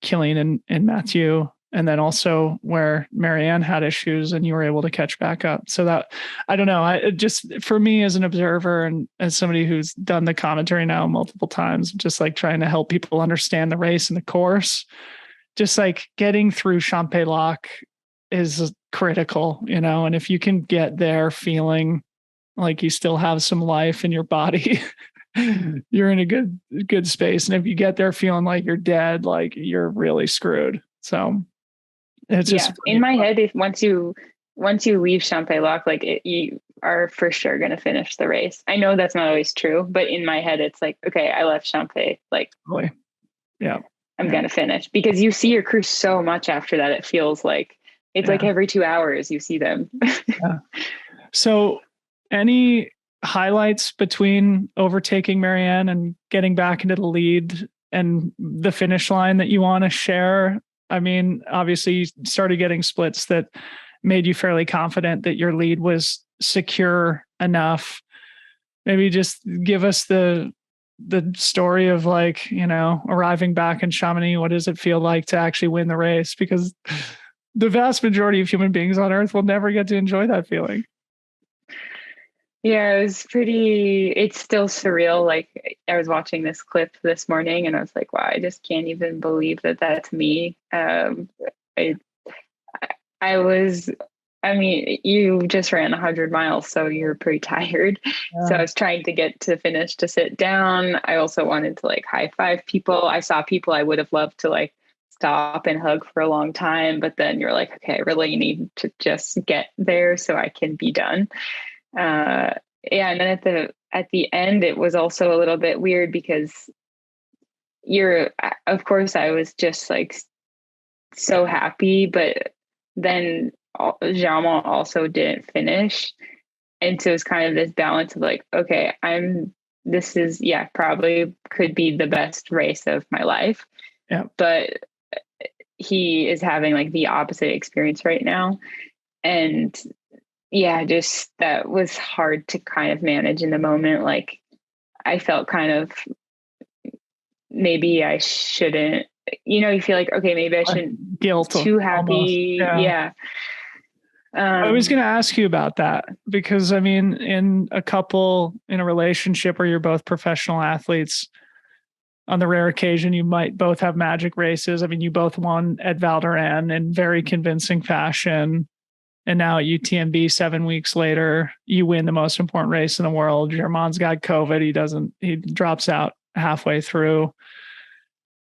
Speaker 1: Killian and Mathieu. And then also where Marianne had issues and you were able to catch back up. So that, I don't know, just for me as an observer and as somebody who's done the commentary now multiple times, just like trying to help people understand the race and the course, just like getting through Champex-Lac is critical, and if you can get there feeling like you still have some life in your body, you're in a good space. And if you get there feeling like you're dead, like you're really screwed. So it's just
Speaker 2: in my head, if once you leave Champex-Lac, like you are for sure going to finish the race. I know that's not always true, but in my head, it's like, okay, I left Champex, like, I'm going to finish, because you see your crew so much after that. It feels like it's like every 2 hours you see them.
Speaker 1: So any highlights between overtaking Marianne and getting back into the lead and the finish line that you want to share? I mean, obviously you started getting splits that made you fairly confident that your lead was secure enough. Maybe just give us the story of like, arriving back in Chamonix. What does it feel like to actually win the race? Because the vast majority of human beings on earth will never get to enjoy that feeling.
Speaker 2: Yeah, it's still surreal. Like I was watching this clip this morning and I was like, wow, I just can't even believe that that's me. I mean, you just ran 100 miles, so you're pretty tired. Yeah. So I was trying to get to finish to sit down. I also wanted to like high five people. I saw people I would have loved to like stop and hug for a long time, but then you're like, okay, I really need to just get there so I can be done. And then at the end, it was also a little bit weird because of course I was just like so happy, but then Jamal also didn't finish. And so it's kind of this balance of like, okay, probably could be the best race of my life. Yeah. But he is having like the opposite experience right now. And yeah, just that was hard to kind of manage in the moment. Like I felt kind of, maybe I shouldn't, you feel like, okay, maybe I shouldn't
Speaker 1: guilt
Speaker 2: too happy. Yeah.
Speaker 1: I was going to ask you about that because I mean, in a relationship where you're both professional athletes, on the rare occasion, you might both have magic races. I mean, you both won at Val d'Aran in very convincing fashion. And now at UTMB 7 weeks later, you win the most important race in the world. Germain's got COVID. He drops out halfway through.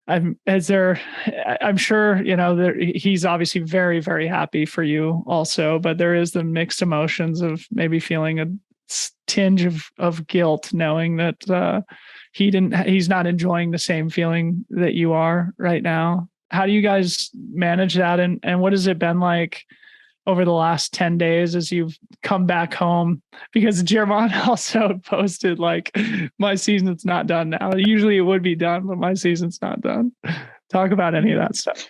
Speaker 1: I'm sure, he's obviously very, very happy for you also, but there is the mixed emotions of maybe feeling a tinge of guilt, knowing that he's not enjoying the same feeling that you are right now. How do you guys manage that? And what has it been like over the last 10 days as you've come back home? Because Germain also posted like, my season's not done now. Usually it would be done, but my season's not done. Talk about any of that stuff.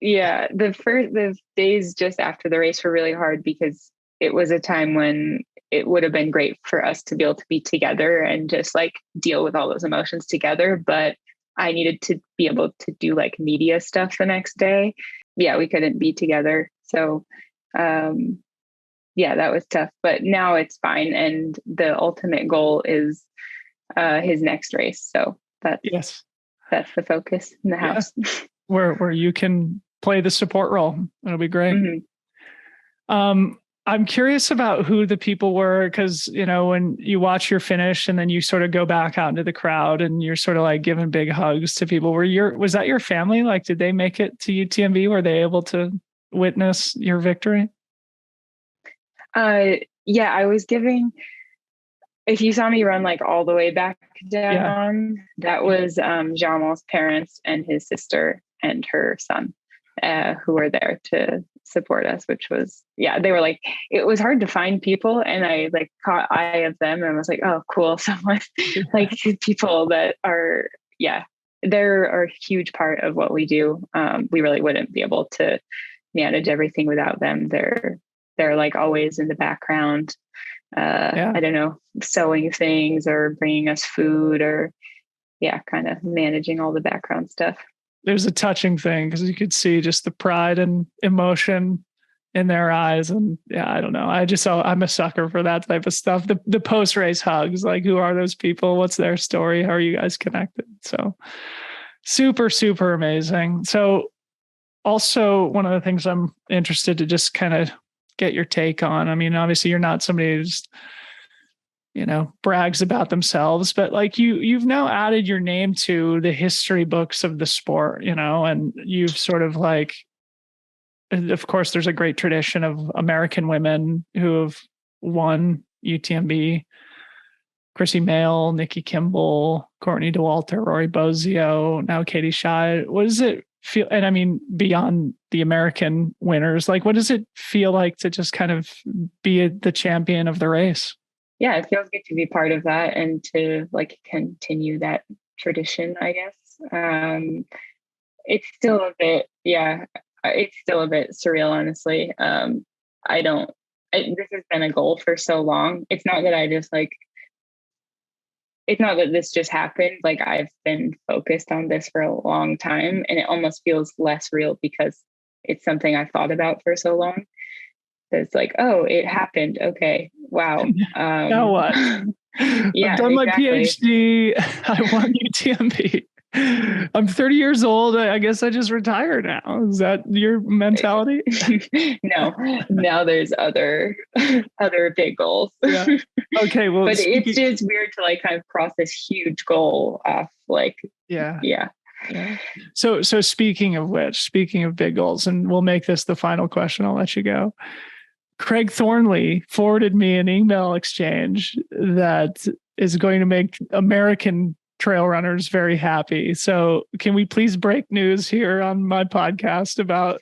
Speaker 2: Yeah. The days just after the race were really hard because it was a time when it would have been great for us to be able to be together and just like deal with all those emotions together. But I needed to be able to do like media stuff the next day. Yeah, we couldn't be together. So yeah, that was tough, but now it's fine. And the ultimate goal is his next race. So that's the focus in the house.
Speaker 1: Where you can play the support role. It'll be great. I'm curious about who the people were, because, you know, when you watch your finish and then you sort of go back out into the crowd and you're sort of like giving big hugs to people. Was that your family? Like, did they make it to UTMB? Were they able to witness your victory?
Speaker 2: Yeah, I was giving, if you saw me run like all the way back down, that was Jamal's parents and his sister and her son, who were there to support us, which was, they were like, it was hard to find people. And I like caught eye of them and was like, oh, cool. Someone like people that are, they're a huge part of what we do. We really wouldn't be able to manage everything without them. They're like always in the background. I don't know, sewing things or bringing us food or kind of managing all the background stuff.
Speaker 1: There's a touching thing because you could see just the pride and emotion in their eyes. And I don't know. I'm a sucker for that type of stuff. The post-race hugs, like, who are those people? What's their story? How are you guys connected? So super, super amazing. So also one of the things I'm interested to just kind of get your take on. I mean, obviously you're not somebody who's, you know, brags about themselves, but like you've now added your name to the history books of the sport, you know, and you've sort of like, of course, there's a great tradition of American women who have won UTMB. Chrissy Mayle, Nikki Kimball, Courtney Dauwalter, Rory Bozio, now Katie Schide. What does it feel? And I mean, beyond the American winners, like, what does it feel like to just kind of be the champion of the race?
Speaker 2: Yeah, it feels good to be part of that and to like continue that tradition, I guess. It's still a bit, it's still a bit surreal, honestly. This has been a goal for so long. It's not that it's not that this just happened. Like, I've been focused on this for a long time, and it almost feels less real because it's something I've thought about for so long. It's like, oh, it happened. Okay. Wow.
Speaker 1: Now what? I've done my PhD. I won UTMB. I'm 30 years old. I guess I just retire now. Is that your mentality?
Speaker 2: No, now there's other big goals.
Speaker 1: Okay. Well,
Speaker 2: but it's just weird to like kind of cross this huge goal off. Like,
Speaker 1: So speaking of big goals, and we'll make this the final question. I'll let you go. Craig Thornley forwarded me an email exchange that is going to make American trail runners very happy. So can we please break news here on my podcast about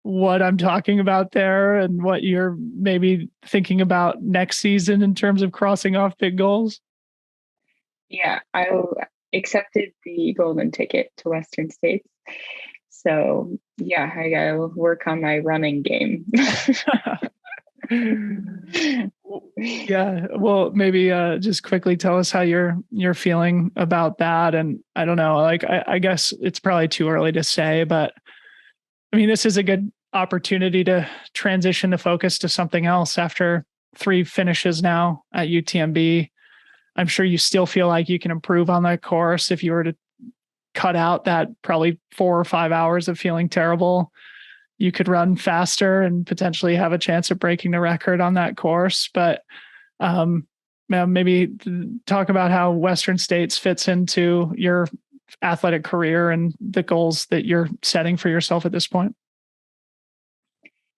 Speaker 1: what I'm talking about there and what you're maybe thinking about next season in terms of crossing off big goals?
Speaker 2: Yeah, I accepted the golden ticket to Western States. So I gotta work on my running game.
Speaker 1: Well, maybe just quickly tell us how you're feeling about that. And I don't know, like, I guess it's probably too early to say, but I mean, this is a good opportunity to transition the focus to something else after 3 finishes now at UTMB. I'm sure you still feel like you can improve on that course. If you were to cut out that probably 4 or 5 hours of feeling terrible, you could run faster and potentially have a chance of breaking the record on that course. But maybe talk about how Western States fits into your athletic career and the goals that you're setting for yourself at this point.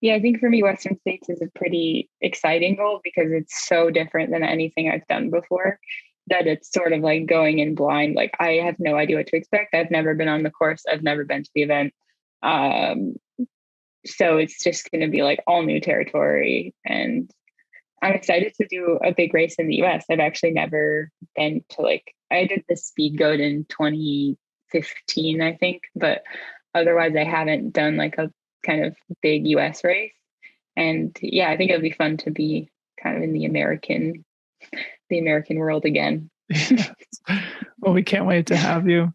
Speaker 2: Yeah, I think for me, Western States is a pretty exciting goal because it's so different than anything I've done before, that it's sort of like going in blind. Like, I have no idea what to expect. I've never been on the course. I've never been to the event. So it's just going to be like all new territory. And I'm excited to do a big race in the US. I've actually never been to, like, I did the Speed Goat in 2015, I think, but otherwise I haven't done like a kind of big US race. And I think it'll be fun to be kind of in the American world again.
Speaker 1: Well, we can't wait to have you.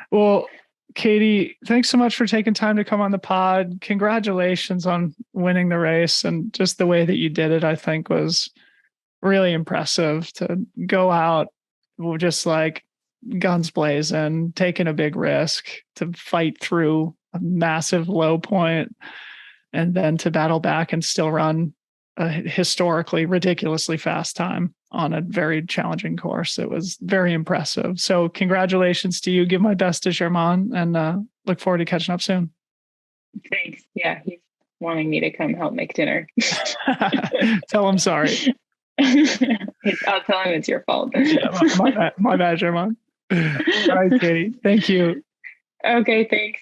Speaker 1: Well, Katie, thanks so much for taking time to come on the pod. Congratulations on winning the race, and just the way that you did it, I think was really impressive to go out just like guns blazing, taking a big risk to fight through a massive low point and then to battle back and still run a historically ridiculously fast time on a very challenging course. It was very impressive. So congratulations to you. Give my best to Germain, and look forward to catching up soon.
Speaker 2: Thanks. Yeah, he's wanting me to come help make dinner.
Speaker 1: Tell him sorry.
Speaker 2: I'll tell him it's your fault.
Speaker 1: Yeah, my bad, Germain. All right, Katie. Thank you.
Speaker 2: Okay, thanks.